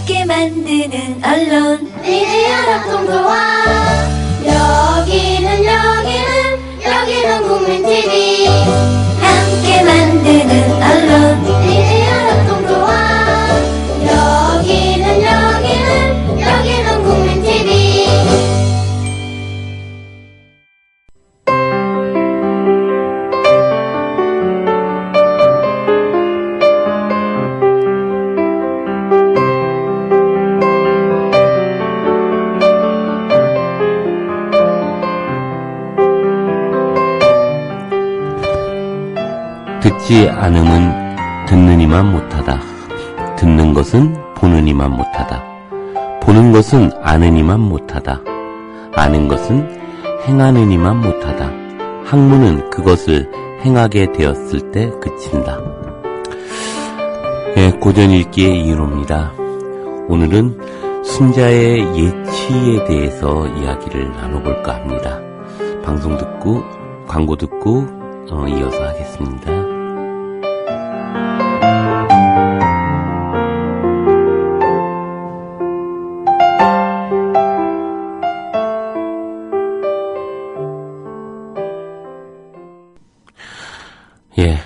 함께 만드는 언론 미디어 협동조합. 여기는 국민TV. 함께 만드는 언론 미디어 협동조합. 여기는 국민TV. 듣지 않음은 듣는 이만 못하다. 듣는 것은 보는 이만 못하다. 보는 것은 아는 이만 못하다. 아는 것은 행하는 이만 못하다. 학문은 그것을 행하게 되었을 때 그친다. 예, 고전 읽기의 이유로입니다. 오늘은 순자의 예치에 대해서 이야기를 나눠볼까 합니다. 방송 듣고 광고 듣고 이어서 하겠습니다. 예,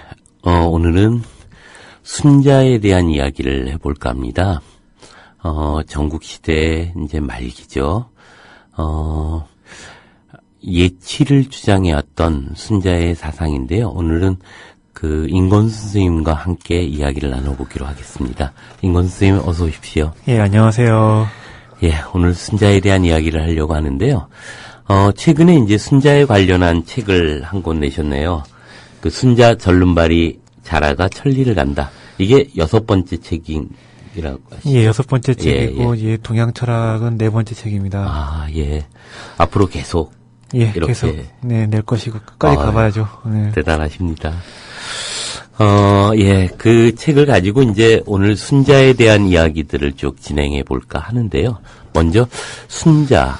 오늘은 순자에 대한 이야기를 해볼까 합니다. 전국시대 이제 말기죠. 예치를 주장해왔던 순자의 사상인데요. 오늘은 그 인권수 선생님과 함께 이야기를 나눠보기로 하겠습니다. 인권수 선생님 어서 오십시오. 예, 안녕하세요. 예, 오늘 순자에 대한 이야기를 하려고 하는데요. 최근에 이제 순자에 관련한 책을 한 권 내셨네요. 그 순자 절름발이 자라가 천리를 간다. 이게 6번째 책이라고 하시죠? 예, 6번째 책이고, 예. 동양철학은 4번째 책입니다. 아, 예. 앞으로 계속. 예, 이렇게. 계속, 네, 낼 것이고, 끝까지 가봐야죠. 네. 대단하십니다. 예, 그 책을 가지고 이제 오늘 순자에 대한 이야기들을 쭉 진행해 볼까 하는데요. 먼저, 순자,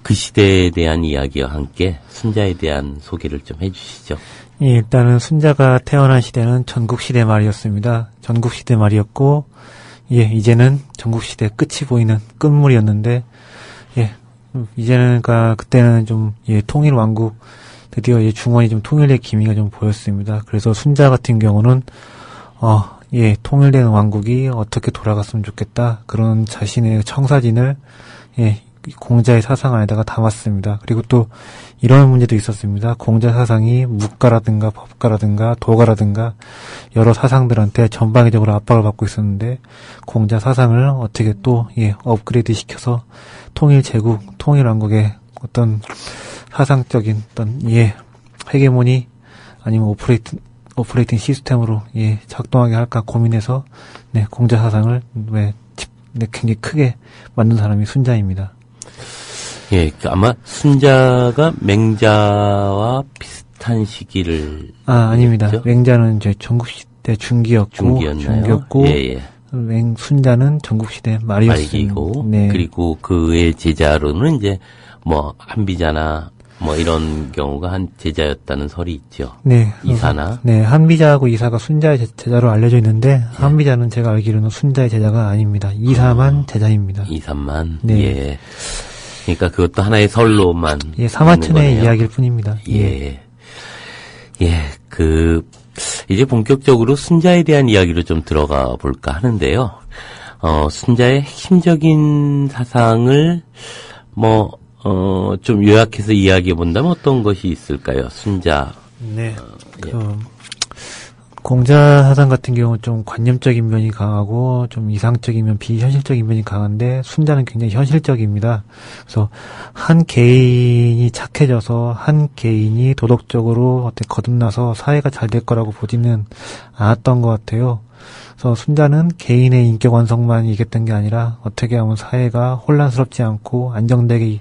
그 시대에 대한 이야기와 함께 순자에 대한 소개를 좀 해주시죠. 예, 일단은 순자가 태어난 시대는 전국시대 말이었습니다. 전국시대 말이었고, 예, 이제는 전국시대 끝이 보이는 끝물이었는데, 예, 이제는, 그때는 좀, 예, 통일왕국, 드디어 예, 중원이 좀 통일될 기미가 좀 보였습니다. 그래서 순자 같은 경우는, 예, 통일된 왕국이 어떻게 돌아갔으면 좋겠다. 그런 자신의 청사진을, 예, 공자의 사상 안에다가 담았습니다. 그리고 또 이런 문제도 있었습니다. 공자 사상이 묵가라든가 법가라든가 도가라든가 여러 사상들한테 전방위적으로 압박을 받고 있었는데 공자 사상을 어떻게 또 업그레이드 시켜서 통일 제국, 통일 왕국의 어떤 사상적인 어떤 헤게모니 아니면 오퍼레이팅 시스템으로 작동하게 할까 고민해서 공자 사상을 굉장히 크게 만든 사람이 순자입니다. 예, 아마 순자가 맹자와 비슷한 시기를. 아닙니다. 했죠? 맹자는 이제 전국시대 중기였고, 예. 순자는 전국시대 말이고, 네. 그리고 그의 제자로는 이제 뭐 한비자나 뭐 이런 경우가 한 제자였다는 설이 있죠. 네. 이사나. 네, 한비자하고 이사가 순자의 제자로 알려져 있는데, 한비자는 제가 알기로는 순자의 제자가 아닙니다. 이사만 제자입니다. 이사만. 네. 예. 그러니까 그것도 하나의 설로만. 예, 사마천의 이야기일 뿐입니다. 예. 이제 본격적으로 순자에 대한 이야기로 좀 들어가 볼까 하는데요. 순자의 핵심적인 사상을 좀 요약해서 이야기해 본다면 어떤 것이 있을까요? 순자. 네. 공자 사상 같은 경우는 좀 관념적인 면이 강하고 좀 이상적인 면, 비현실적인 면이 강한데 순자는 굉장히 현실적입니다. 그래서 한 개인이 착해져서 한 개인이 도덕적으로 어떻게 거듭나서 사회가 잘 될 거라고 보지는 않았던 것 같아요. 그래서 순자는 개인의 인격 완성만 이겼던 게 아니라 어떻게 하면 사회가 혼란스럽지 않고 안정되게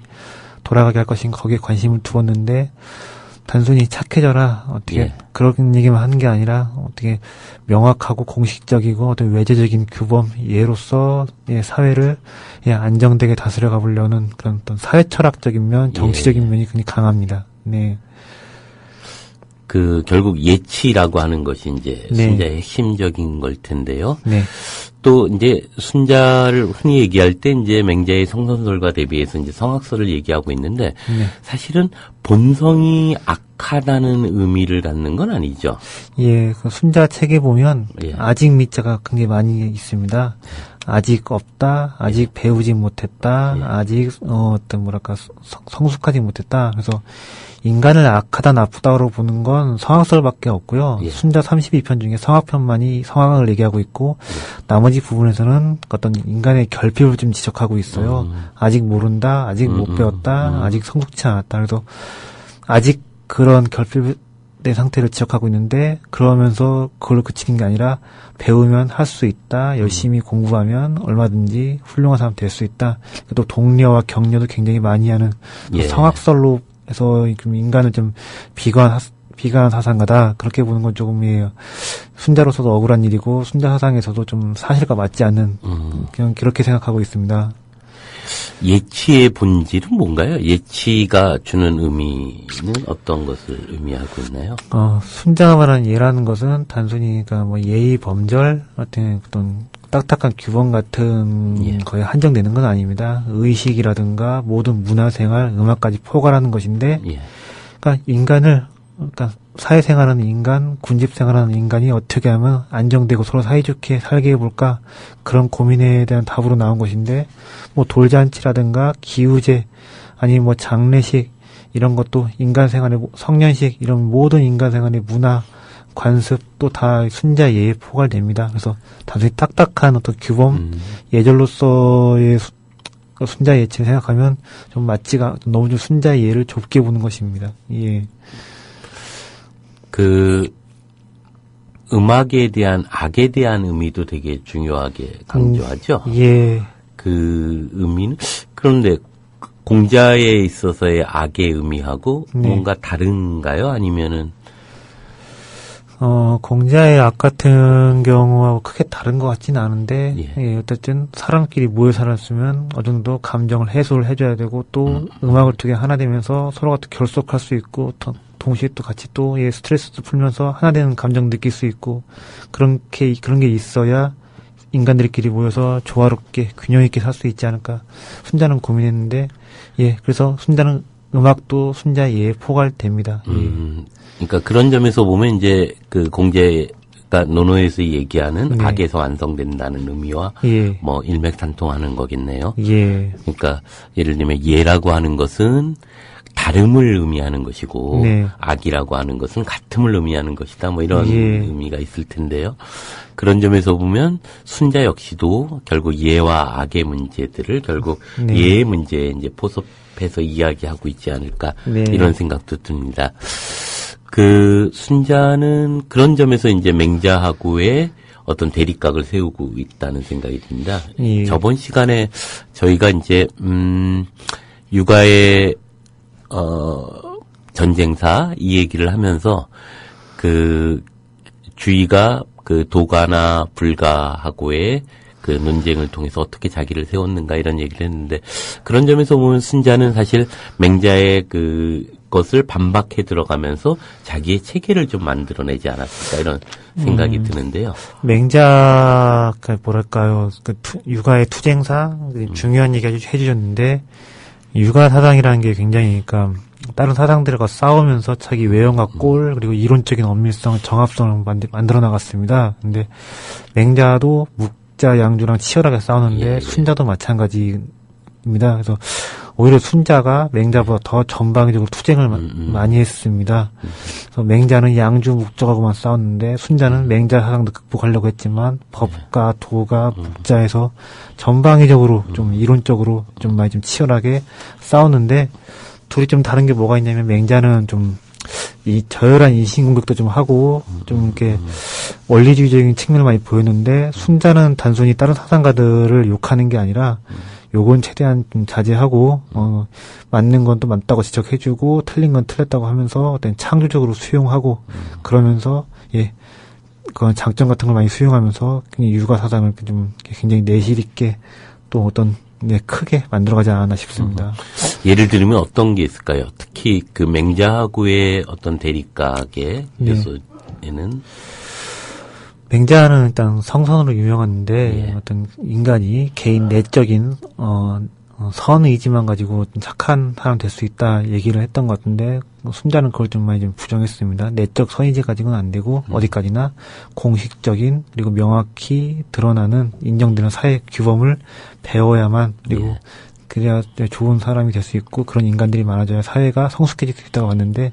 돌아가게 할 것인가 거기에 관심을 두었는데 단순히 착해져라 어떻게 그런 얘기만 하는 게 아니라 어떻게 명확하고 공식적이고 어떤 외제적인 규범 예로서 사회를 안정되게 다스려 가보려는 그런 어떤 사회 철학적인 면, 정치적인 면이 굉장히 강합니다. 네. 결국 예치라고 하는 것이 이제 순자의 핵심적인 걸 텐데요. 네. 또 이제 순자를 흔히 얘기할 때 이제 맹자의 성선설과 대비해서 이제 성악설을 얘기하고 있는데 네. 사실은 본성이 악하다는 의미를 갖는 건 아니죠. 예, 그 순자 책에 보면 예. 아직 미자가 굉장히 많이 있습니다. 아직 없다, 아직 배우지 못했다, 예. 아직 어떤 뭐랄까 성숙하지 못했다. 그래서 인간을 악하다 나쁘다로 보는 건 성악설밖에 없고요. 예. 순자 32편 중에 성악편만이 성악을 얘기하고 있고 나머지 부분에서는 어떤 인간의 결핍을 좀 지적하고 있어요. 아직 모른다, 아직 못 배웠다, 아직 성숙치 않았다. 그래서 아직 그런 결핍의 상태를 지적하고 있는데 그러면서 그걸 그치는 게 아니라 배우면 할 수 있다. 열심히 공부하면 얼마든지 훌륭한 사람 될 수 있다. 또 동료와 격려도 굉장히 많이 하는 예. 성악설로 해서 좀 인간을 좀 비관한 사상가다. 그렇게 보는 건 조금 순자로서도 억울한 일이고 순자 사상에서도 좀 사실과 맞지 않는 그냥 그렇게 생각하고 있습니다. 예치의 본질은 뭔가요? 예치가 주는 의미는 어떤 것을 의미하고 있나요? 순자가 말하는 예라는 것은 단순히 그러니까 뭐 예의 범절 같은 어떤 딱딱한 규범 같은 예. 거에 한정되는 건 아닙니다. 의식이라든가 모든 문화생활, 음악까지 포괄하는 것인데, 예. 그러니까 인간을 그러니까 사회생활하는 인간, 군집생활하는 인간이 어떻게 하면 안정되고 서로 사이좋게 살게 해볼까 그런 고민에 대한 답으로 나온 것인데 뭐 돌잔치라든가 기우제 아니 뭐 장례식 이런 것도 인간생활의 성년식 이런 모든 인간생활의 문화 관습 또 다 순자 예에 포괄됩니다. 그래서 단순히 딱딱한 어떤 규범 예절로서의 순자 예치를 생각하면 좀 맞지가 너무 좀 순자 예를 좁게 보는 것입니다. 예. 그 음악에 대한 악에 대한 의미도 되게 중요하게 강조하죠. 예. 그 의미는 그런데 공자에 있어서의 악의 의미하고 네. 뭔가 다른가요? 아니면은 공자의 악 같은 경우하고 크게 다른 것 같지는 않은데, 예. 어쨌든 사람끼리 모여 살았으면 어느 정도 감정을 해소를 해줘야 되고, 또 음악을 통해 하나 되면서 서로가 또 결속할 수 있고, 동시에 또 같이 또 스트레스도 풀면서 하나 되는 감정 느낄 수 있고, 그런 게 있어야 인간들끼리 모여서 조화롭게 균형 있게 살 수 있지 않을까. 순자는 고민했는데, 예, 그래서 순자는 음악도 순자 예에 포괄됩니다. 그러니까 그런 점에서 보면 이제 그 공제가 논어에서 얘기하는 네. 악에서 완성된다는 의미와 예. 뭐 일맥상통하는 거겠네요. 예. 그러니까 예를 들면 예라고 하는 것은 다름을 의미하는 것이고 네. 악이라고 하는 것은 같음을 의미하는 것이다. 뭐 이런 예. 의미가 있을 텐데요. 그런 점에서 보면 순자 역시도 결국 예와 악의 문제들을 결국 네. 예의 문제에 이제 포섭해서 이야기하고 있지 않을까 네. 이런 생각도 듭니다. 그 순자는 그런 점에서 이제 맹자하고의 어떤 대립각을 세우고 있다는 생각이 듭니다. 예. 저번 시간에 저희가 이제 육아의 전쟁사 이 얘기를 하면서 그 주의가 그 도가나 불가하고의 그 논쟁을 통해서 어떻게 자기를 세웠는가 이런 얘기를 했는데 그런 점에서 보면 순자는 사실 맹자의 그 것을 반박해 들어가면서 자기의 체계를 좀 만들어내지 않았을까 이런 생각이 드는데요. 맹자가 뭐랄까요, 육아의 투쟁사 중요한 얘기 해주셨는데 육아 사상이라는 게 굉장히 그러니까 다른 사상들과 싸우면서 자기 외형과 꼴 그리고 이론적인 엄밀성, 정합성을 만들어 나갔습니다. 근데 맹자도 묵자, 양주랑 치열하게 싸우는데 예. 순자도 마찬가지입니다. 그래서 오히려 순자가 맹자보다 더 전방위적으로 투쟁을 많이 했습니다. 그래서 맹자는 양주, 묵적하고만 싸웠는데 순자는 맹자 사상도 극복하려고 했지만 법과 도가 묵자에서 전방위적으로 좀 이론적으로 좀 많이 좀 치열하게 싸웠는데 둘이 좀 다른 게 뭐가 있냐면 맹자는 좀 이 저열한 인신공격도 좀 하고 좀 이렇게 원리주의적인 측면을 많이 보였는데 순자는 단순히 다른 사상가들을 욕하는 게 아니라 요건 최대한 좀 자제하고 맞는 건 또 맞다고 지적해주고 틀린 건 틀렸다고 하면서 어떤 창조적으로 수용하고 그러면서 예 그런 장점 같은 걸 많이 수용하면서 육아 사상을 좀 굉장히 내실 있게 또 어떤 크게 만들어가지 않았나 싶습니다. 예를 들면 어떤 게 있을까요? 특히 그 맹자하고의 어떤 대립각의 네. 요소에는 맹자는 일단 성선으로 유명한데 예. 어떤 인간이 개인 내적인 선의지만 가지고 좀 착한 사람 될 수 있다 얘기를 했던 것 같은데 순자는 그걸 좀 많이 좀 부정했습니다. 내적 선의지 가지고는 안 되고 어디까지나 공식적인 그리고 명확히 드러나는 인정되는 사회 규범을 배워야만 그리고 예. 그래야 좋은 사람이 될 수 있고 그런 인간들이 많아져야 사회가 성숙해질 수 있다고 봤는데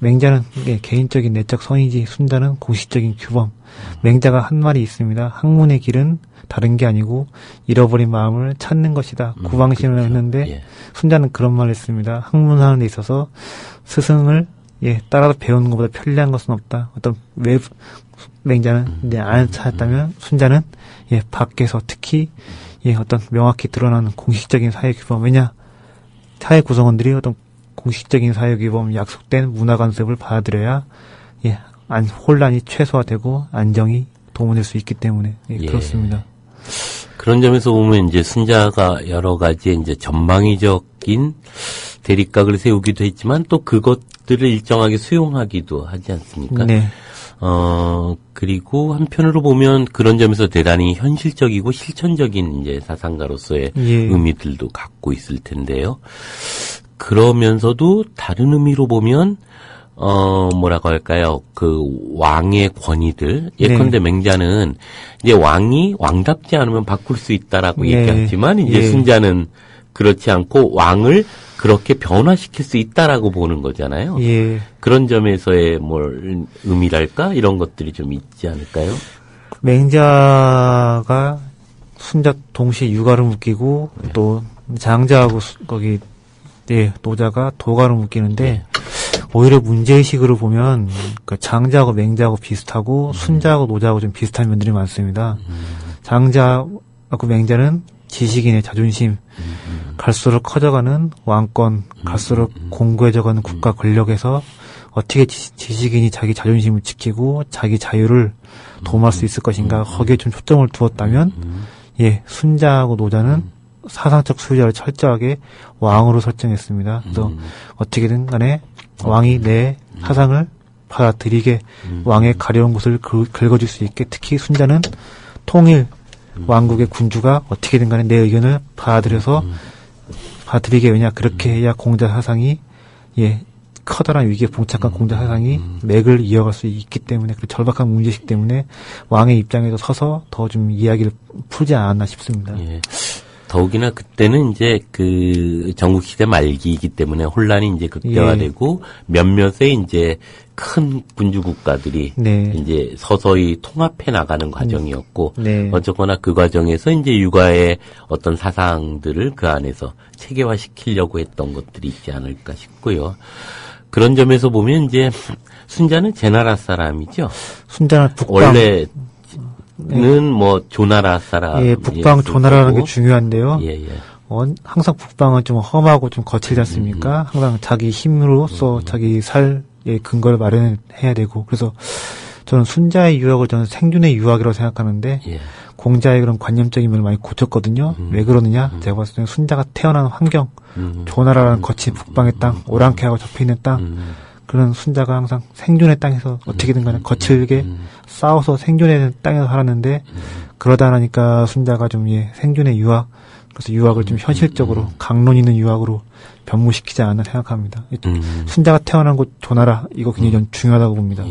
맹자는 개인적인 내적 선의지, 순자는 공식적인 규범. 맹자가 한 말이 있습니다. 학문의 길은 다른 게 아니고 잃어버린 마음을 찾는 것이다. 구방신을 그렇죠. 했는데 예. 순자는 그런 말을 했습니다. 학문하는 데 있어서 스승을 따라서 배우는 것보다 편리한 것은 없다. 어떤 맹자는 이제 안 찾았다면 순자는 밖에서 특히 어떤 명확히 드러나는 공식적인 사회 규범. 왜냐 사회 구성원들이 어떤 공식적인 사회 규범, 약속된 문화 관습을 받아들여야 혼란이 최소화되고 안정이 도모될 수 있기 때문에 그렇습니다. 그런 점에서 보면 이제 순자가 여러 가지 이제 전망의적인 대립각을 세우기도 했지만 또 그것들을 일정하게 수용하기도 하지 않습니까? 네. 그리고 한편으로 보면 그런 점에서 대단히 현실적이고 실천적인 이제 사상가로서의 의미들도 갖고 있을 텐데요. 그러면서도 다른 의미로 보면 뭐라고 할까요? 그 왕의 권위들 예컨대 맹자는 이제 왕이 왕답지 않으면 바꿀 수 있다라고 얘기하지만 이제 순자는 그렇지 않고 왕을 그렇게 변화시킬 수 있다라고 보는 거잖아요. 그런 점에서의 뭘 의미랄까 이런 것들이 좀 있지 않을까요? 맹자가 순자 동시에 육아를 묶이고 또 장자하고 거기 노자가 도가를 묶이는데 오히려 문제의식으로 보면 장자하고 맹자하고 비슷하고 순자하고 노자하고 좀 비슷한 면들이 많습니다. 장자하고 맹자는 지식인의 자존심, 갈수록 커져가는 왕권, 갈수록 공고해져가는 국가 권력에서 어떻게 지식인이 자기 자존심을 지키고 자기 자유를 도모할 수 있을 것인가 거기에 좀 초점을 두었다면 순자하고 노자는 사상적 수요자를 철저하게 왕으로 설정했습니다. 그래서 어떻게든 간에 왕이 내 사상을 받아들이게 왕의 가려운 곳을 긁어줄 수 있게 특히 순자는 통일 왕국의 군주가 어떻게든 간에 내 의견을 받아들이게 왜냐 그렇게 해야 공자 사상이 커다란 위기에 봉착한 공자 사상이 맥을 이어갈 수 있기 때문에 그 절박한 문제식 때문에 왕의 입장에서 서서 더 좀 이야기를 풀지 않았나 싶습니다. 더욱이나 그때는 이제 그 전국시대 말기이기 때문에 혼란이 이제 극대화되고 몇몇의 이제 큰 군주 국가들이 이제 서서히 통합해 나가는 과정이었고 어쨌거나 그 과정에서 이제 육아의 어떤 사상들을 그 안에서 체계화 시키려고 했던 것들이 있지 않을까 싶고요. 그런 점에서 보면 이제 순자는 제나라 사람이죠. 순자는 북방 원래는 뭐 조나라 사람. 북방 조나라라는 게 중요한데요. 항상 북방은 좀 험하고 좀 거칠지 않습니까? 항상 자기 힘으로써 자기 살의 근거를 마련해야 되고 그래서 저는 순자의 유학을 저는 생존의 유학이라고 생각하는데 공자의 그런 관념적인 면을 많이 고쳤거든요. 왜 그러느냐? 제가 봤을 때는 순자가 태어난 환경, 조나라라는 거친 북방의 땅, 오랑캐하고 접해있는 땅 그런 순자가 항상 생존의 땅에서 어떻게든 간에 거칠게 싸워서 생존의 땅에서 살았는데 그러다 나니까 순자가 좀 생존의 유학 그래서 유학을 좀 현실적으로 강론 있는 유학으로 변모시키지 않나 생각합니다. 순자가 태어난 곳 조나라 이거 굉장히 좀 중요하다고 봅니다.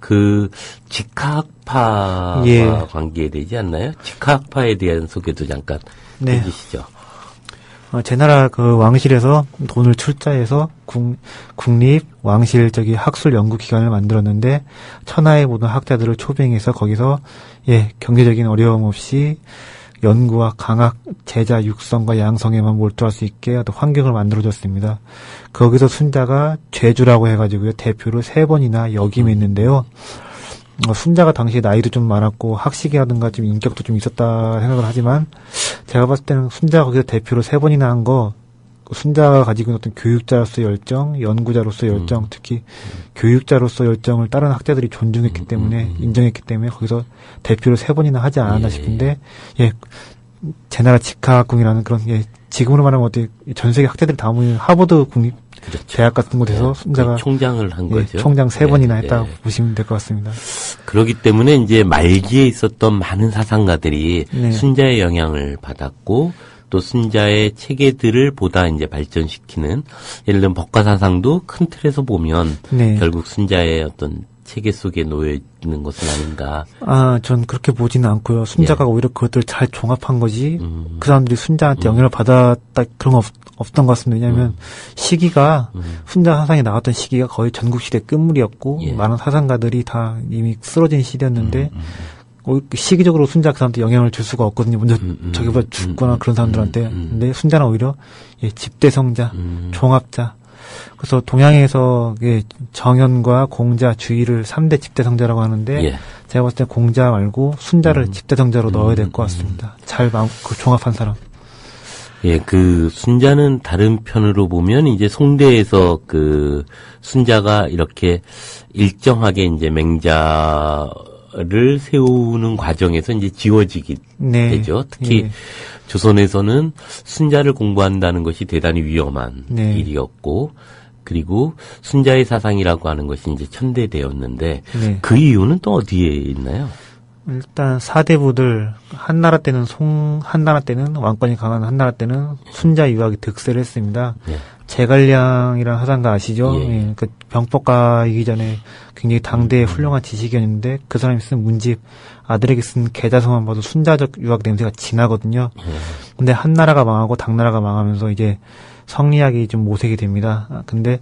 그 직하학파와 관계되지 않나요? 직하학파에 대한 소개도 잠깐 해주시죠. 제 나라 그 왕실에서 돈을 출자해서 국립 왕실 학술 연구 기관을 만들었는데 천하의 모든 학자들을 초빙해서 거기서 경제적인 어려움 없이 연구와 강학, 제자 육성과 양성에만 몰두할 수 있게 어떤 환경을 만들어줬습니다. 거기서 순자가 죄주라고 해가지고요 대표를 3번이나 역임했는데요. 순자가 당시에 나이도 좀 많았고 학식이라든가 좀 인격도 좀 있었다 생각을 하지만 제가 봤을 때는 순자가 거기서 대표를 3번이나 한 거 순자가 가지고 있는 어떤 교육자로서의 열정, 연구자로서의 열정, 특히 교육자로서의 열정을 다른 학자들이 존중했기 때문에 인정했기 때문에 거기서 대표를 3번이나 하지 않았나 싶은데 제나라 직하학궁이라는 그런 지금으로 말하면 어떻게 전 세계 학자들이 다 모이는 하버드 국립 그렇죠. 대학 같은 곳에서 순자가 총장을 한 거죠. 총장 3번이나 예, 했다고 예. 보시면 될 것 같습니다. 그렇기 때문에 이제 말기에 있었던 많은 사상가들이 네. 순자의 영향을 받았고 또 순자의 체계들을 보다 이제 발전시키는 예를 들면 법가사상도 큰 틀에서 보면 네. 결국 순자의 어떤 체계 속에 놓여 있는 것은 아닌가. 전 그렇게 보지는 않고요. 순자가 오히려 그것들을 잘 종합한 거지. 음. 그 사람들이 순자한테 영향을 받았다 그런 거 없던 것 같습니다. 왜냐하면 시기가 순자 사상이 나왔던 시기가 거의 전국시대 끝물이었고 예. 많은 사상가들이 다 이미 쓰러진 시대였는데 시기적으로 순자 그 사람한테 영향을 줄 수가 없거든요. 먼저 저기보다 죽거나 그런 사람들한테. 근데 순자는 오히려 집대성자, 종합자. 그래서 동양에서 정연과 공자, 주의를 3대 집대성자라고 하는데 예. 제가 봤을 때 공자 말고 순자를 집대성자로 넣어야 될 것 같습니다. 잘 종합한 사람. 예, 그 순자는 다른 편으로 보면 이제 송대에서 그 순자가 이렇게 일정하게 이제 맹자를 세우는 과정에서 이제 지워지게 네. 되죠. 특히 예. 조선에서는 순자를 공부한다는 것이 대단히 위험한 네. 일이었고, 그리고 순자의 사상이라고 하는 것이 이제 천대되었는데, 네. 그 이유는 또 어디에 있나요? 일단 사대부들 한나라 때는 왕권이 강한 한나라 때는 순자 유학이 득세를 했습니다. 예. 제갈량이라는 사상가 아시죠? 예. 예, 그 병법가이기 전에 굉장히 당대의 훌륭한 지식이었는데 그 사람이 쓴 문집 아들에게 쓴 계자서만 봐도 순자적 유학 냄새가 진하거든요. 근데 한나라가 망하고 당나라가 망하면서 이제 성리학이 좀 모색이 됩니다. 근데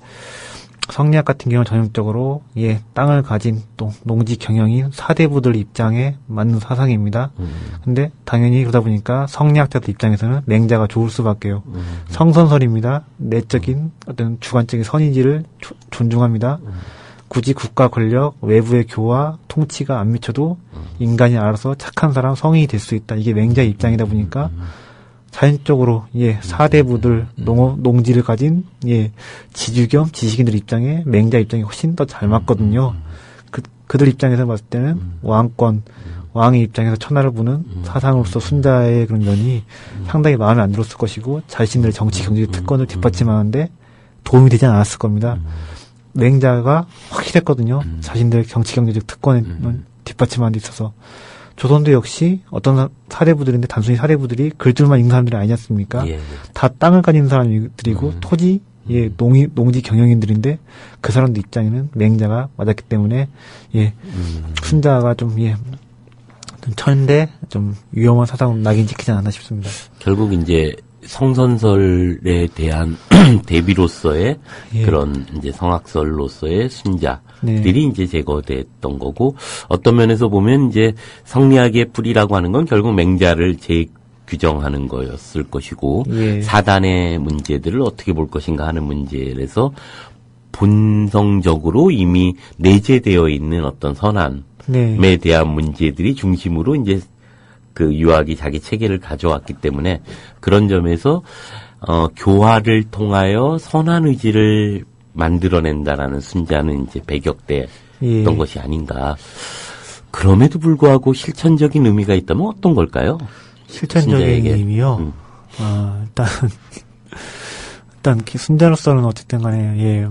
성리학 같은 경우는 전형적으로 땅을 가진 또 농지 경영인 사대부들 입장에 맞는 사상입니다. 근데 당연히 그러다 보니까 성리학자들 입장에서는 맹자가 좋을 수밖에요. 성선설입니다. 내적인 어떤 주관적인 선의지를 존중합니다. 굳이 국가 권력, 외부의 교화, 통치가 안 미쳐도 인간이 알아서 착한 사람, 성인이 될 수 있다. 이게 맹자의 입장이다 보니까 자연적으로 사대부들 농지를 가진 지주 겸 지식인들 입장에 맹자 입장이 훨씬 더 잘 맞거든요. 그들 입장에서 봤을 때는 왕의 입장에서 천하를 보는 사상으로서 순자의 그런 면이 상당히 마음에 안 들었을 것이고 자신들의 정치 경제적 특권을 뒷받침하는데 도움이 되지 않았을 겁니다. 맹자가 확실했거든요. 자신들의 정치 경제적 특권을 뒷받침하는 데 있어서. 조선도 역시 어떤 사대부들인데 단순히 사대부들이 글줄만 읽는 사람들이 아니지 않습니까? 예. 다 땅을 가진 사람들이고 토지, 농지 경영인들인데 그 사람들 입장에는 맹자가 맞았기 때문에 순자가 좀 천대 좀 위험한 사상으로 낙인 찍히지 않았나 싶습니다. 결국 이제 성선설에 대한 대비로서의 그런 이제 성악설로서의 순자들이 이제 제거됐던 거고, 어떤 면에서 보면 이제 성리학의 뿌리라고 하는 건 결국 맹자를 규정하는 거였을 것이고, 사단의 문제들을 어떻게 볼 것인가 하는 문제에서 본성적으로 이미 내재되어 있는 어떤 선함에 대한 문제들이 중심으로 이제 그 유학이 자기 체계를 가져왔기 때문에 그런 점에서 교화를 통하여 선한 의지를 만들어낸다라는 순자는 이제 배격됐던 것이 아닌가. 그럼에도 불구하고 실천적인 의미가 있다면 어떤 걸까요? 실천적인 의미요? 일단 순자로서는 어쨌든 간에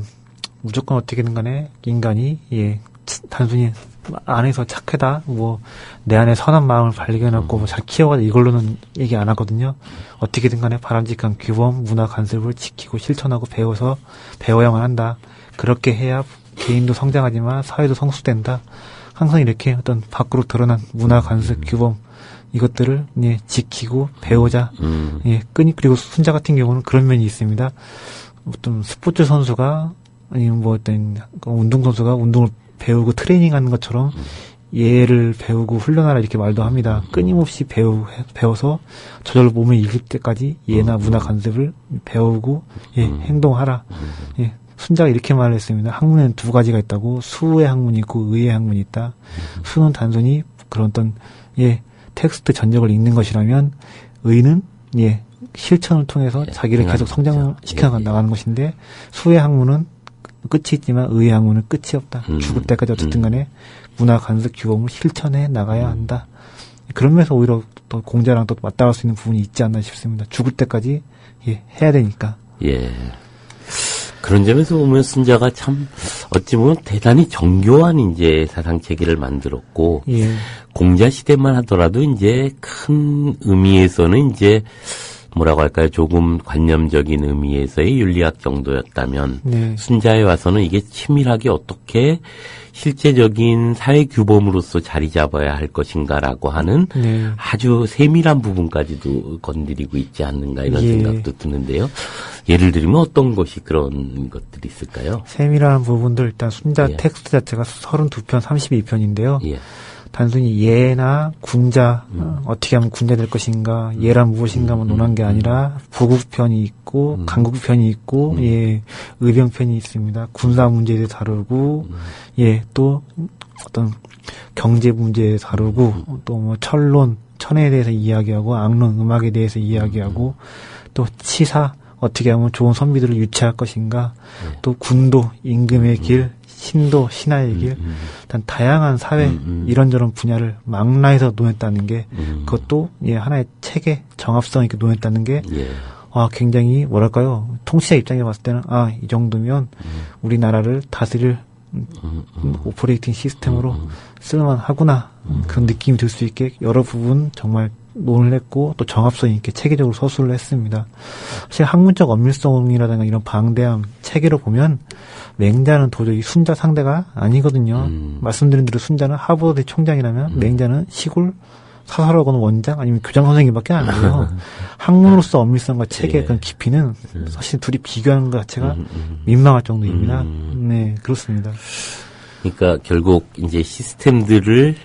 무조건 어떻게든 간에 인간이 단순히 안에서 착하다, 내 안에 선한 마음을 발견하고 잘 키워가지고 이걸로는 얘기 안 하거든요. 어떻게든 간에 바람직한 규범, 문화 관습을 지키고 실천하고 배워야만 한다. 그렇게 해야 개인도 성장하지만 사회도 성숙된다. 항상 이렇게 어떤 밖으로 드러난 문화 관습, 규범, 이것들을 지키고 배우자. 그리고 순자 같은 경우는 그런 면이 있습니다. 어떤 스포츠 선수가 아니면 어떤 운동선수가 운동을 배우고 트레이닝하는 것처럼 예를 배우고 훈련하라 이렇게 말도 합니다. 끊임없이 배워서 저절로 몸에 익힐 때까지 예나 문화 관습을 배우고 행동하라. 순자가 이렇게 말을 했습니다. 학문에는 두 가지가 있다고. 수의 학문이 있고 의의 학문이 있다. 수는 단순히 그런 어떤 텍스트 전적을 읽는 것이라면 의는 실천을 통해서 자기를 계속 성장시켜 나가는 것인데 수의 학문은 끝이 있지만 의의 학문은 끝이 없다. 죽을 때까지 어쨌든 간에 문화 관습 규범을 실천해 나가야 한다. 그런 면에서 오히려 또 공자랑 또 맞닿을 수 있는 부분이 있지 않나 싶습니다. 죽을 때까지 해야 되니까. 그런 점에서 보면 순자가 참 어찌 보면 대단히 정교한 이제 사상 체계를 만들었고 예. 공자 시대만 하더라도 이제 큰 의미에서는 이제 뭐라고 할까요? 조금 관념적인 의미에서의 윤리학 정도였다면 네. 순자에 와서는 이게 치밀하게 어떻게 실제적인 사회 규범으로서 자리 잡아야 할 것인가라고 하는 네. 아주 세밀한 부분까지도 건드리고 있지 않는가 이런 예. 생각도 드는데요. 예를 들면 어떤 것이 그런 것들이 있을까요? 세밀한 부분들 일단 순자 예. 텍스트 자체가 32편, 32편인데요. 예. 단순히 예나 군자 어떻게 하면 군자 될 것인가 예란 무엇인가만 논한 게 아니라 부국편이 있고 강국편이 있고 예 의병편이 있습니다. 군사 문제에 대해 다루고 예 또 어떤 경제 문제에 다루고 또 뭐 철론 천에 대해서 이야기하고 악론 음악에 대해서 이야기하고 또 치사 어떻게 하면 좋은 선비들을 유치할 것인가 또 군도 임금의 길 신도 신하의 길 일단 다양한 사회 이런저런 분야를 망라해서 논했다는 게 그것도 예 하나의 체계 정합성 있게 논했다는 게 예. 굉장히 뭐랄까요 통치자 입장에 봤을 때는 이 정도면 우리나라를 다스릴 오퍼레이팅 시스템으로 쓸만하구나 그런 느낌이 들 수 있게 여러 부분 정말 논을 했고 또 정합성 있게 체계적으로 서술을 했습니다. 사실 학문적 엄밀성이라든가 이런 방대한 체계로 보면 맹자는 도저히 순자 상대가 아니거든요. 말씀드린 대로 순자는 하버드 총장이라면 맹자는 시골 사설학원 원장 아니면 교장 선생님밖에 안 돼요. 학문으로서 엄밀성과 체계의 그런 깊이는 사실 둘이 비교하는 것 자체가 민망할 정도입니다. 네, 그렇습니다. 그러니까 결국 이제 시스템들을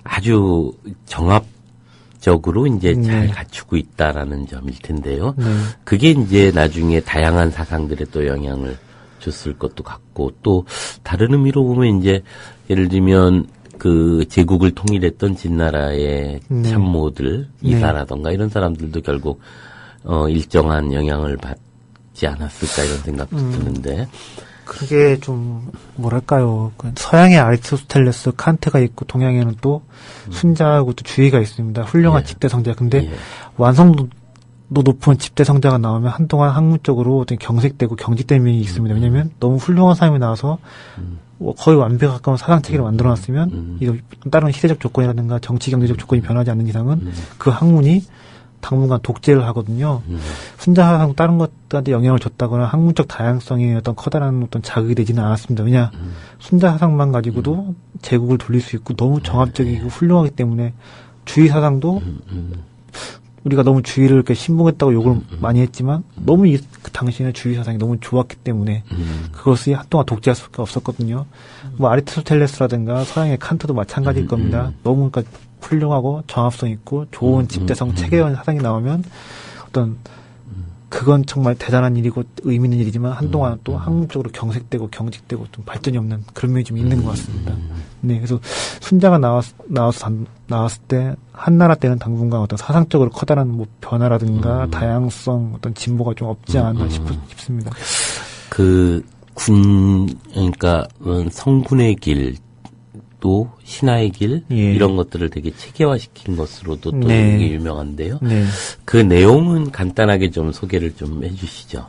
아주 정합적으로 이제 잘 갖추고 있다라는 점일 텐데요. 네. 그게 이제 나중에 다양한 사상들에 또 영향을 줬을 것도 같고 또 다른 의미로 보면 이제 예를 들면 그 제국을 통일했던 진나라의 참모들 이사라던가 이런 사람들도 결국 일정한 영향을 받지 않았을까 이런 생각도 드는데 그게 좀 뭐랄까요 서양의 아리스토텔레스 칸트가 있고 동양에는 또 순자하고 또 주의가 있습니다. 훌륭한 집대성자. 근데 완성도 높은 집대성자가 나오면 한동안 학문적으로 어떤 경색되고 경직된 면이 있습니다. 왜냐하면 너무 훌륭한 사람이 나와서 거의 완벽에 가까운 사상체계를 만들어놨으면 이거 다른 시대적 조건이라든가 정치 경제적 조건이 변하지 않는 이상은 그 학문이 당분간 독재를 하거든요. 순자하고 다른 것들한테 영향을 줬다거나 학문적 다양성에 어떤 커다란 어떤 자극이 되지는 않았습니다. 왜냐 순자 사상만 가지고도 제국을 돌릴 수 있고 너무 정합적이고 훌륭하기 때문에 주의 사상도 우리가 너무 주의를 이렇게 신봉했다고 욕을 많이 했지만 너무 그 당시의 주의 사상이 너무 좋았기 때문에 그것이 한동안 독재할 수밖에 없었거든요. 뭐 아리스토텔레스라든가 서양의 칸트도 마찬가지일 겁니다. 너무 그러니까 훌륭하고 정합성 있고 좋은 집대성 체계적인 사상이 나오면 어떤 그건 정말 대단한 일이고 의미 있는 일이지만 한동안 또 학문적으로 경색되고 경직되고 좀 발전이 없는 그런 면이 좀 있는 것 같습니다. 네, 그래서 순자가 나왔을 때 한나라 때는 당분간 어떤 사상적으로 커다란 뭐 변화라든가 다양성 어떤 진보가 좀 없지 않았나 싶습니다. 그러니까 성군의 길 또 신하의 길 이런 것들을 되게 체계화시킨 것으로도 또 되게 유명한데요. 네. 그 내용은 간단하게 좀 소개를 좀 해주시죠.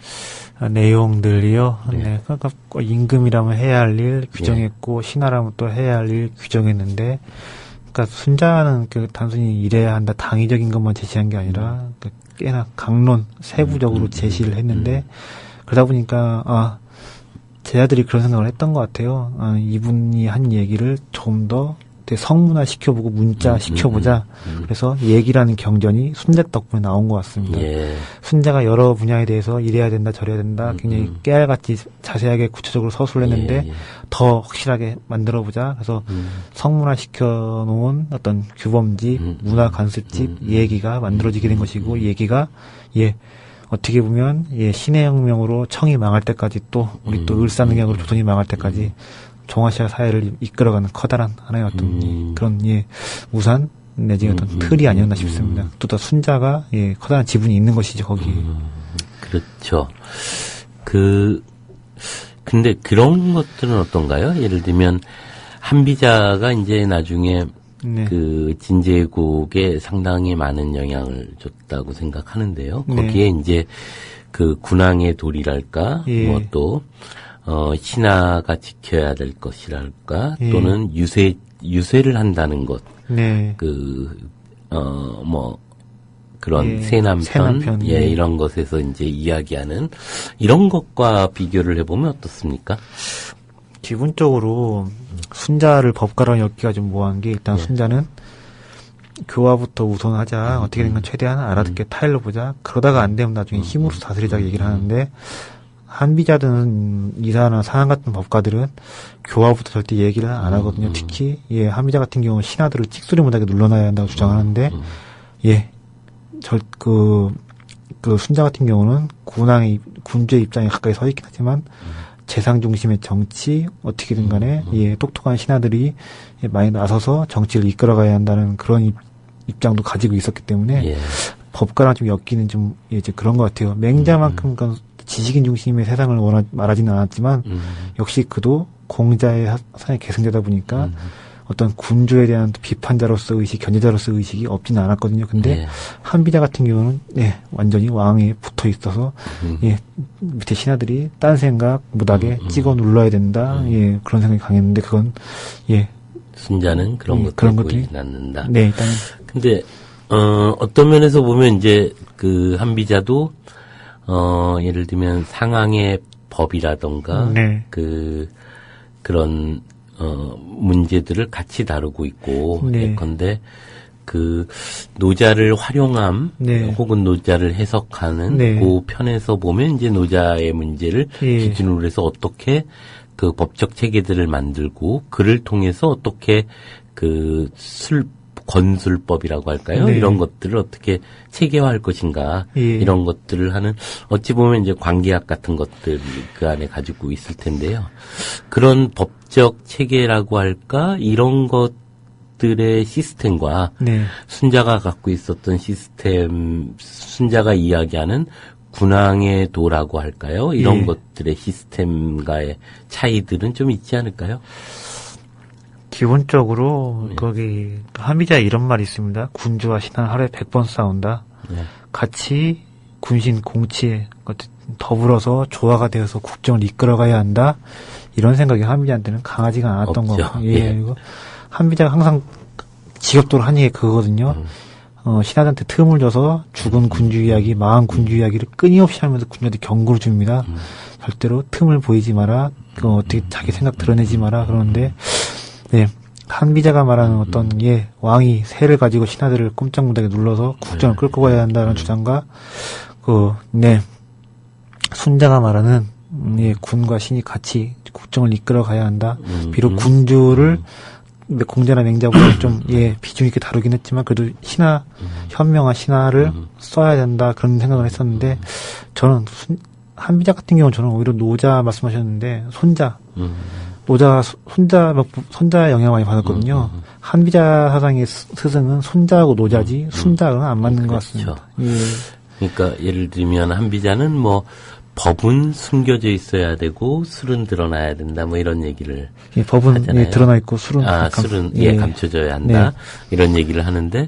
내용들이요. 네. 그러니까 임금이라면 해야 할 일 규정했고 신하라면 또 해야 할 일 규정했는데, 그러니까 순자는 그 단순히 이래야 한다 당위적인 것만 제시한 게 아니라 꽤나 강론 세부적으로 제시를 했는데 그러다 보니까 제자들이 그런 생각을 했던 것 같아요. 이분이 한 얘기를 좀 더 성문화 시켜보고 문자 시켜보자. 그래서 얘기라는 경전이 순자 덕분에 나온 것 같습니다. 순자가 여러 분야에 대해서 이래야 된다 저래야 된다 굉장히 깨알같이 자세하게 구체적으로 서술을 했는데 더 확실하게 만들어보자. 그래서 성문화 시켜놓은 어떤 규범집, 문화 간습집 얘기가 만들어지게 된 것이고 얘기가 어떻게 보면 신의 혁명으로 청이 망할 때까지 또 우리 또 을사능력으로 조선이 망할 때까지 종아시아 사회를 이끌어가는 커다란 하나의 어떤 그런 우산 내지 어떤 틀이 아니었나 싶습니다. 또 더 순자가 커다란 지분이 있는 것이죠 거기. 그렇죠. 근데 그런 것들은 어떤가요? 예를 들면 한비자가 이제 나중에 그 진제국에 상당히 많은 영향을 줬다고 생각하는데요. 거기에 이제 그 군왕의 도리랄까, 예. 뭐 또, 신하가 지켜야 될 것이랄까, 예. 또는 유세를 한다는 것, 네. 그런 예. 세남편, 세남편, 예, 예. 이런 것에서 이제 이야기하는, 이런 것과 비교를 해보면 어떻습니까? 기본적으로 순자를 법가랑 엮기가 좀 뭐한 게 일단 예. 순자는 교화부터 우선하자. 어떻게 된 건 최대한 알아듣게 타일러 보자. 그러다가 안 되면 나중에 힘으로 다스리자 얘기를 하는데 한비자든 이사나 상한 같은 법가들은 교화부터 절대 얘기를 안 하거든요. 특히 예, 한비자 같은 경우는 신하들을 찍소리 못하게 눌러놔야 한다고 주장하는데 예, 그 순자 같은 경우는 군주의 입장에 가까이 서 있긴 하지만 재상 중심의 정치 어떻게든 간에 예, 똑똑한 신하들이 예, 많이 나서서 정치를 이끌어가야 한다는 그런 입장도 가지고 있었기 때문에 예. 법가랑 좀 엮이는 좀 예, 이제 그런 것 같아요. 맹자만큼 그런 지식인 중심의 세상을 말하지는 않았지만 역시 그도 공자의 사상의 계승자다 보니까 어떤 군주에 대한 비판자로서 의식, 견제자로서 의식이 없지는 않았거든요. 근데 예. 한비자 같은 경우는 예, 완전히 왕에 붙어 있어서 예, 밑에 신하들이 딴 생각 못하게 찍어 눌러야 된다. 예, 그런 생각이 강했는데 그건 예, 순자는 그런 예, 것들이 그런 것들이 보이진 않는다. 네, 일단은 근데 어떤 면에서 보면 이제 그 한비자도 예를 들면 상황의 법이라던가 네. 그런 문제들을 같이 다루고 있고 네. 예컨대 그 노자를 활용함 네. 혹은 노자를 해석하는 네. 그 편에서 보면 이제 노자의 문제를 예. 기준으로 해서 어떻게 그 법적 체계들을 만들고 그를 통해서 어떻게 그 건술법이라고 할까요? 네. 이런 것들을 어떻게 체계화할 것인가 예. 이런 것들을 하는 어찌 보면 이제 관계학 같은 것들 그 안에 가지고 있을 텐데요. 그런 법적 체계라고 할까 이런 것들의 시스템과 네. 순자가 갖고 있었던 시스템, 순자가 이야기하는 군왕의 도라고 할까요? 이런 예. 것들의 시스템과의 차이들은 좀 있지 않을까요? 기본적으로 거기 한비자에 이런 말이 있습니다. 군주와 신하 하루에 100번 싸운다. 네. 같이 군신 공치에 더불어서 조화가 되어서 국정을 이끌어가야 한다. 이런 생각이 한비자한테는 강하지가 않았던 없죠. 거고. 예. 예. 그리고 한비자가 항상 직업도로 하는 게 그거거든요. 신하들한테 틈을 줘서 죽은 군주 이야기, 망한 군주 이야기를 끊임없이 하면서 군주한테 경고를 줍니다. 절대로 틈을 보이지 마라. 어떻게 자기 생각 드러내지 마라. 그러는데 네. 한비자가 말하는 어떤, 예, 왕이 새를 가지고 신하들을 꼼짝 못하게 눌러서 국정을 끌고 가야 한다는 주장과, 순자가 말하는, 예, 군과 신이 같이 국정을 이끌어 가야 한다. 비록 군주를, 공자나 맹자보다 좀, 예, 비중 있게 다루긴 했지만, 그래도 현명한 신하를 써야 된다. 그런 생각을 했었는데, 저는, 한비자 같은 경우는 저는 오히려 노자 말씀하셨는데, 손자 영향을 많이 받았거든요. 한비자 사상의 스승은 손자하고 노자지, 순자는 안 맞는 것 같습니다. 예. 그러니까 예를 들면 한비자는 뭐 법은 숨겨져 있어야 되고 술은 드러나야 된다 뭐 이런 얘기를 예, 법은 하잖아요. 예, 드러나 있고 술은 술은 예. 감춰져야 한다 네. 이런 얘기를 하는데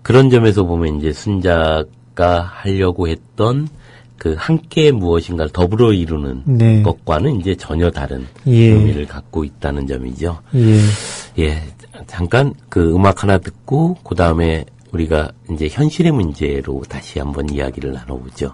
그런 점에서 보면 이제 순자가 하려고 했던 그 함께 무엇인가를 더불어 이루는 네. 것과는 이제 전혀 다른 예. 의미를 갖고 있다는 점이죠. 예. 예, 잠깐 그 음악 하나 듣고 그 다음에 우리가 이제 현실의 문제로 다시 한번 이야기를 나눠보죠.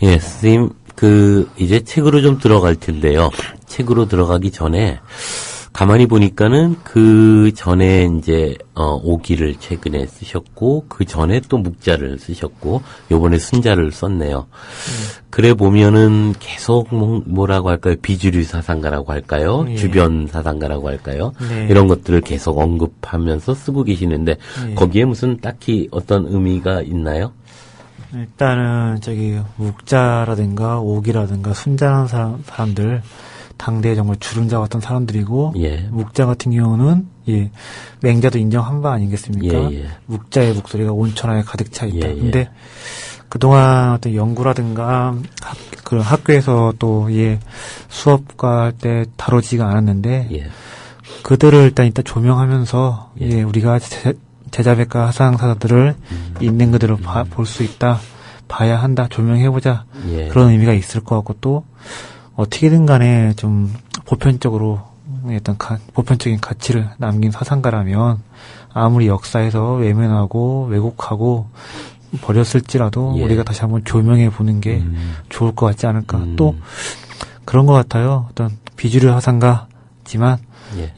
예, 선생님, 이제 책으로 좀 들어갈 텐데요. 책으로 들어가기 전에, 가만히 보니까는 그 전에 이제, 오기를 최근에 쓰셨고, 그 전에 또 묵자를 쓰셨고, 요번에 순자를 썼네요. 그래 보면은 계속 뭐라고 할까요? 비주류 사상가라고 할까요? 예. 주변 사상가라고 할까요? 네. 이런 것들을 계속 언급하면서 쓰고 계시는데, 예. 거기에 무슨 딱히 어떤 의미가 있나요? 일단은 묵자라든가 오기라든가 순자라는 사람들 당대에 정말 주름자 같은 사람들이고 예. 묵자 같은 경우는 예, 맹자도 인정한 바 아니겠습니까? 예, 예. 묵자의 목소리가 온천하에 가득 차 있다. 예, 예. 근데 그동안 어떤 연구라든가 그런 학교에서 또 수업과 할 때 다루지가 않았는데 예. 그들을 일단 조명하면서 우리가 제자백과 하상사들을 있는 그대로 볼 수 있다, 봐야 한다, 조명해보자 그런 의미가 있을 것 같고 또 어떻게든 간에 좀 보편적으로 어떤 보편적인 가치를 남긴 사상가라면 아무리 역사에서 외면하고 왜곡하고 버렸을지라도 우리가 다시 한번 조명해 보는 게 좋을 것 같지 않을까. 또 그런 것 같아요. 어떤 비주류 화상가지만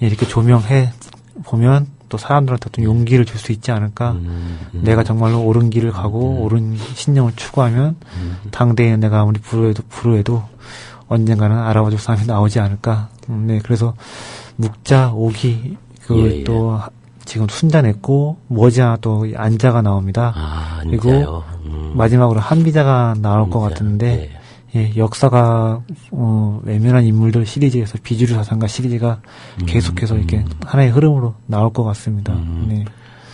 이렇게 조명해 보면 또 사람들한테 좀 용기를 줄 수 있지 않을까. 내가 정말로 옳은 길을 가고 옳은 신념을 추구하면 당대에 내가 아무리 불우해도 언젠가는 알아봐줄 사람이 나오지 않을까. 네, 그래서 묵자, 오기, 또 지금 순자 냈고 머지않아 또 안자가 나옵니다. 그리고 마지막으로 한비자가 나올 것 같은데 역사가 외면한 인물들 시리즈에서 비주류 사상가 시리즈가 계속해서 이렇게 하나의 흐름으로 나올 것 같습니다. 네.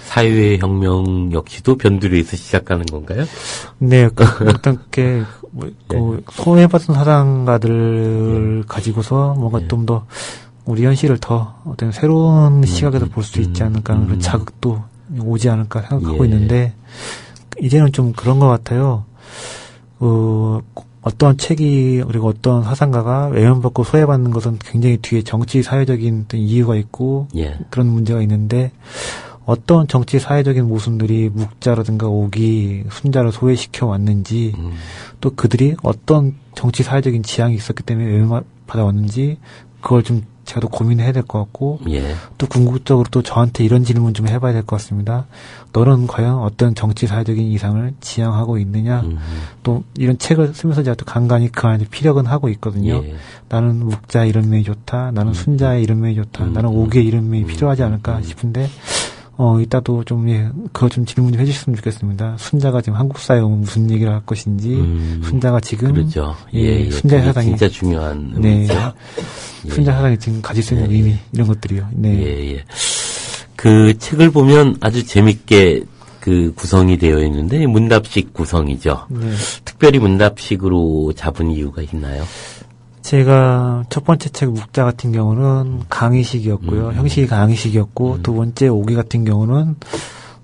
사회혁명 역시도 변두리에서 시작하는 건가요? 네, 어떤 게 손해받은 사상가들을 가지고서 뭔가 좀 더 우리 현실을 더 어떤 새로운 시각에서 볼 수 있지 않을까 그런 자극도 오지 않을까 생각하고 있는데 이제는 좀 그런 것 같아요. 어떤 책이 그리고 어떤 사상가가 외면받고 소외받는 것은 굉장히 뒤에 정치 사회적인 어떤 이유가 있고 그런 문제가 있는데 어떤 정치 사회적인 모순들이 묵자라든가 오기, 순자를 소외시켜 왔는지 또 그들이 어떤 정치 사회적인 지향이 있었기 때문에 외면받아 왔는지 그걸 좀 제가 또 고민해야 될 것 같고 또 궁극적으로 또 저한테 이런 질문 좀 해봐야 될 것 같습니다. 너는 과연 어떤 정치 사회적인 이상을 지향하고 있느냐. 또 이런 책을 쓰면서 제가 또 간간히 그 안에 피력은 하고 있거든요. 나는 묵자 이런 면이 좋다. 나는 순자의 이런 면이 좋다. 나는 오기의 이런 면이 필요하지 않을까 싶은데 이따도 좀, 그거 좀 질문 좀 해주셨으면 좋겠습니다. 순자가 지금 한국 사회에 오면 무슨 얘기를 할 것인지, 순자가 지금, 그렇죠. 순자의 사상이. 진짜 중요한. 네. 순자 사상이 지금 가질 수 있는 의미, 이런 것들이요. 네. 그 책을 보면 아주 재밌게 구성이 되어 있는데, 문답식 구성이죠. 네. 특별히 문답식으로 잡은 이유가 있나요? 제가 첫 번째 책 묵자 같은 경우는 강의식이었고요. 형식이 강의식이었고 두 번째 오기 같은 경우는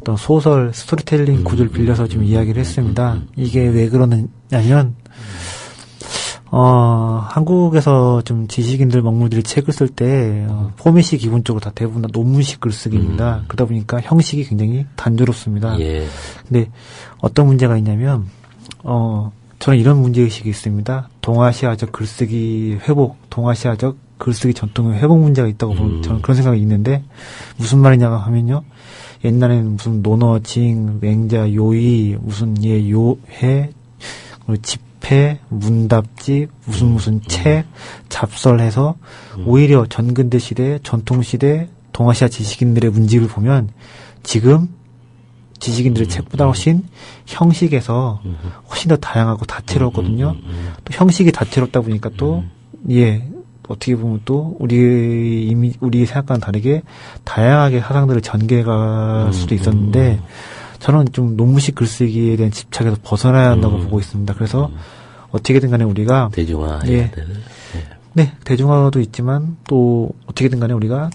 어떤 소설 스토리텔링 구조를 빌려서 좀 이야기를 했습니다. 이게 왜 그러냐면 한국에서 좀 지식인들 먹물들이 책을 쓸 때 포맷이 기본적으로 다 대부분 다 논문식 글쓰기입니다. 그러다 보니까 형식이 굉장히 단조롭습니다. 근데 어떤 문제가 있냐면 저는 이런 문제의식이 있습니다. 동아시아적 글쓰기 회복, 동아시아적 글쓰기 전통의 회복 문제가 있다고 저는 그런 생각이 있는데 무슨 말이냐 하면요. 옛날에는 무슨 논어징, 맹자, 요의, 무슨 요해, 집회, 문답집, 무슨 책, 잡설해서 오히려 전근대 시대, 전통 시대, 동아시아 지식인들의 문제를 보면 지금 지식인들의 책보다 훨씬 형식에서 훨씬 더 다양하고 다채롭거든요. 또 형식이 다채롭다 보니까 또 어떻게 보면 또 우리 생각과는 다르게 다양하게 사상들을 전개할 수도 있었는데 저는 좀 논문식 글쓰기에 대한 집착에서 벗어나야 한다고 보고 있습니다. 그래서 어떻게든 간에 우리가 대중화해야 되는. 네, 대중화도 있지만 또 어떻게든 간에 우리가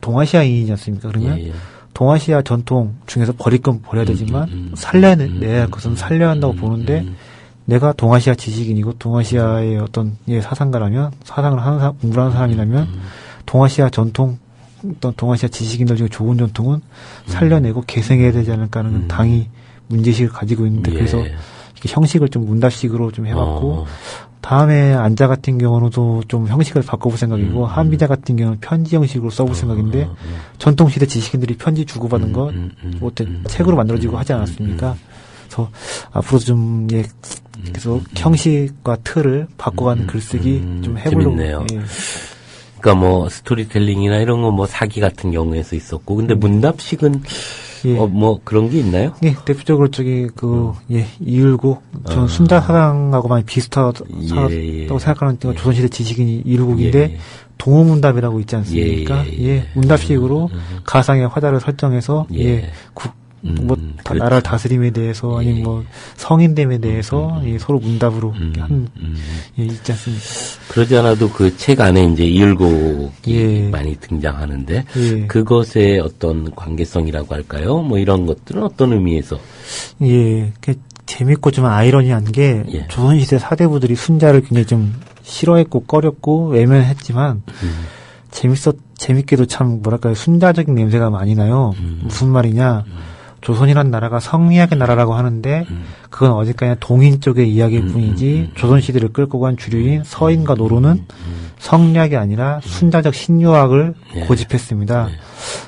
동아시아인이지 않습니까? 그러면 동아시아 전통 중에서 버릴 건 버려야 되지만 살려내야 할 것은 살려야 한다고 보는데 내가 동아시아 지식인이고 동아시아의 어떤 사상가라면 사상을 하는 사람, 공부를 하는 사람이라면 동아시아 전통 어떤 동아시아 지식인들 중에 좋은 전통은 살려내고 계승해야 되지 않을까 하는 당이 문제의식을 가지고 있는데 그래서 이렇게 형식을 좀 문답식으로 좀 해봤고 다음에 안자 같은 경우도 좀 형식을 바꿔볼 생각이고 한비자 같은 경우는 편지 형식으로 써볼 생각인데 전통시대 지식인들이 편지 주고받은 거 책으로 만들어지고 하지 않았습니까? 그래서 앞으로 좀 계속 형식과 틀을 바꿔가는 글쓰기 좀 해보려고. 재밌네요. 그러니까 뭐 스토리텔링이나 이런 거 뭐 사기 같은 경우에서 있었고 근데 문답식은 뭐 그런 게 있나요? 대표적으로 저기 이율곡 저는 순자 사상하고 많이 비슷하다고 생각하는 조선시대 지식인이 이율곡인데 동호문답이라고 있지 않습니까? 문답식으로 가상의 화자를 설정해서 그렇죠. 나라를 다스림에 대해서 아니면 뭐 성인됨에 대해서 서로 문답으로 하는 있지 않습니까? 그러지 않아도 그 책 안에 이제 이율곡이 예. 많이 등장하는데 예. 그것의 어떤 관계성이라고 할까요? 뭐 이런 것들은 어떤 의미에서 예, 재밌고 좀 아이러니한 게 예. 조선시대 사대부들이 순자를 굉장히 좀 싫어했고 꺼렸고 외면했지만 재밌게도 참 뭐랄까요 순자적인 냄새가 많이 나요. 무슨 말이냐? 조선이란 나라가 성리학의 나라라고 하는데 그건 어디까지나 동인 쪽의 이야기일 뿐이지 조선시대를 끌고 간 주류인 서인과 노론은 성리학이 아니라 순자적 신유학을 예. 고집했습니다.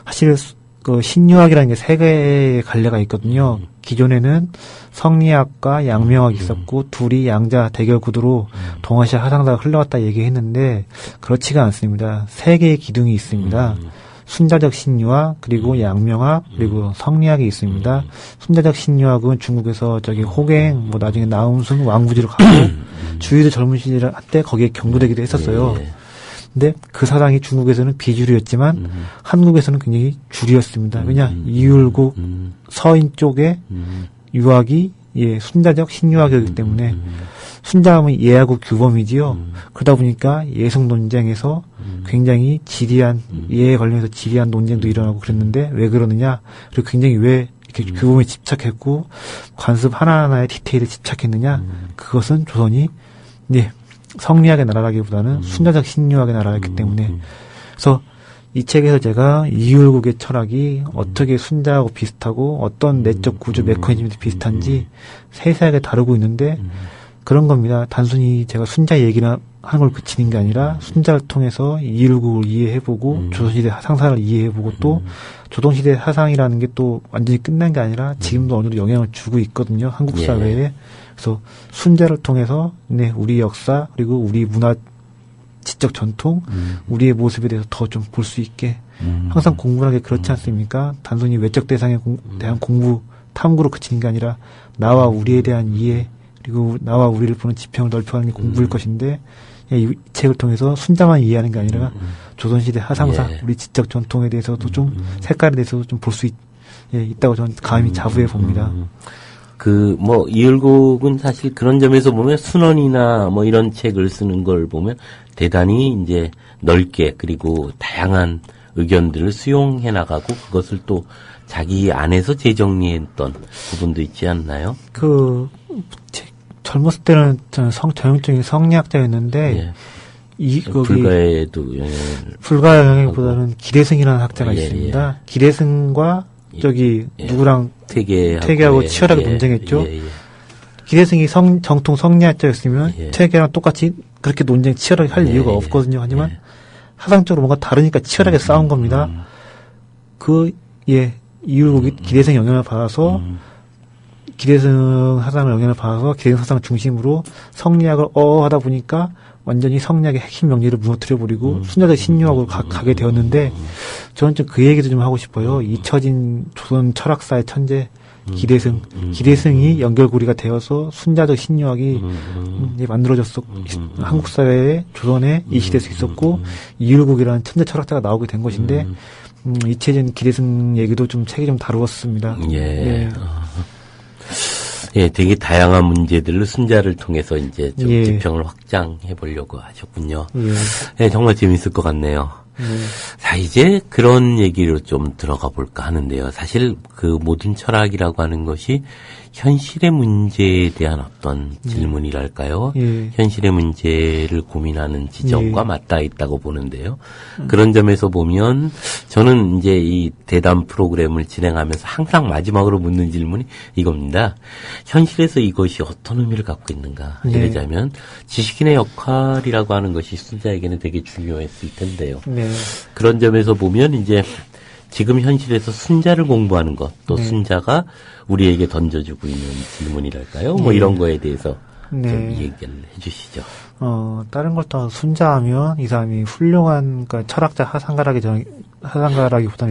사실 그 신유학이라는 게 세 개의 갈래가 있거든요. 기존에는 성리학과 양명학이 있었고 둘이 양자 대결 구도로 동아시아 하상사가 흘러왔다 얘기했는데 그렇지가 않습니다. 세 개의 기둥이 있습니다. 순자적 신유학 그리고 양명학 그리고 성리학이 있습니다. 순자적 신유학은 중국에서 저기 호갱 뭐 나중에 나움순 왕부지로 가고 주위도 젊은 시절 한때 거기에 경도되기도 했었어요. 예. 근데 그 사상이 중국에서는 비주류였지만 한국에서는 굉장히 주류였습니다. 왜냐 이율곡 서인 쪽의 유학이 순자적 신유학이기 때문에 순자하면 예하고 규범이지요. 그러다 보니까 예성 논쟁에서 굉장히 지리한 예에 관련해서 지리한 논쟁도 일어나고 그랬는데 왜 그러느냐? 그리고 굉장히 왜 이렇게 규범에 집착했고 관습 하나하나의 디테일에 집착했느냐? 그것은 조선이 성리학의 나라라기보다는 순자적 신유학의 나라였기 때문에 그래서 이 책에서 제가 이율곡의 철학이 어떻게 순자하고 비슷하고 어떤 내적 구조 메커니즘도 비슷한지 세세하게 다루고 있는데 그런 겁니다. 단순히 제가 순자 얘기나 하는 걸 그치는 게 아니라 순자를 통해서 이율곡을 이해해보고 조선시대 사상사를 이해해보고 또 조선시대 사상이라는 게 또 완전히 끝난 게 아니라 지금도 어느 정도 영향을 주고 있거든요. 한국 사회에. 예. 그래서 순자를 통해서 우리 역사 그리고 우리 문화 지적 전통 우리의 모습에 대해서 더 좀 볼 수 있게 항상 공부하는 게 그렇지 않습니까? 단순히 외적 대상에 대한 공부 탐구로 그치는 게 아니라 나와 우리에 대한 이해 그리고 나와 우리를 보는 지평을 넓혀가는 게 공부일 것인데 이 책을 통해서 순자만 이해하는 게 아니라 조선시대 사상사 예. 우리 지적 전통에 대해서도 좀 색깔에 대해서도 좀 볼 수 있다고 저는 감히 자부해 봅니다. 이율곡은 사실 그런 점에서 보면 순원이나 뭐 이런 책을 쓰는 걸 보면 대단히 이제 넓게 그리고 다양한 의견들을 수용해 나가고 그것을 또 자기 안에서 재정리했던 부분도 있지 않나요? 젊었을 때는 저는 전형적인 성리학자였는데, 예. 불가에도 영향을. 불가 영향보다는 기대승이라는 학자가 있습니다. 예. 기대승과 누구랑 퇴계하고 치열하게 논쟁했죠. 기대승이 정통 성리학자였으면 퇴계랑 똑같이 그렇게 논쟁 치열하게 할 이유가 없거든요. 하지만 사상적으로 뭔가 다르니까 치열하게 싸운 겁니다. 이율곡이 기대승 영향을 받아서 기대승 사상을 영향을 받아서 기대승 사상을 중심으로 성리학을 하다 보니까 완전히 성리학의 핵심 명리를 무너뜨려버리고 순자적 신유학으로 가게 되었는데 저는 좀 그 얘기도 좀 하고 싶어요. 잊혀진 조선 철학사의 천재 기대승이 연결고리가 되어서 순자적 신유학이 한국 사회에 조선에 이 시대에서 있었고 이율곡이라는 천재 철학자가 나오게 된 것인데 잊혀진 기대승 얘기도 좀 책이 좀 다루었습니다. 되게 다양한 문제들을 순자를 통해서 이제 좀 지평을 확장해 보려고 하셨군요. 정말 재밌을 것 같네요. 자, 이제 그런 얘기로 좀 들어가 볼까 하는데요. 사실 그 모든 철학이라고 하는 것이 현실의 문제에 대한 어떤 질문이랄까요? 현실의 문제를 고민하는 지점과 맞닿아 있다고 보는데요. 그런 점에서 보면 저는 이제 이 대담 프로그램을 진행하면서 항상 마지막으로 묻는 질문이 이겁니다. 현실에서 이것이 어떤 의미를 갖고 있는가? 이러자면 지식인의 역할이라고 하는 것이 순자에게는 되게 중요했을 텐데요. 그런 점에서 보면 이제 지금 현실에서 순자를 공부하는 것, 또 순자가 우리에게 던져주고 있는 질문이랄까요? 뭐 이런 거에 대해서 좀 얘기를 해주시죠. 다른 걸 떠나서 순자하면 이 사람이 훌륭한, 그러니까 철학자 하상가라기보다는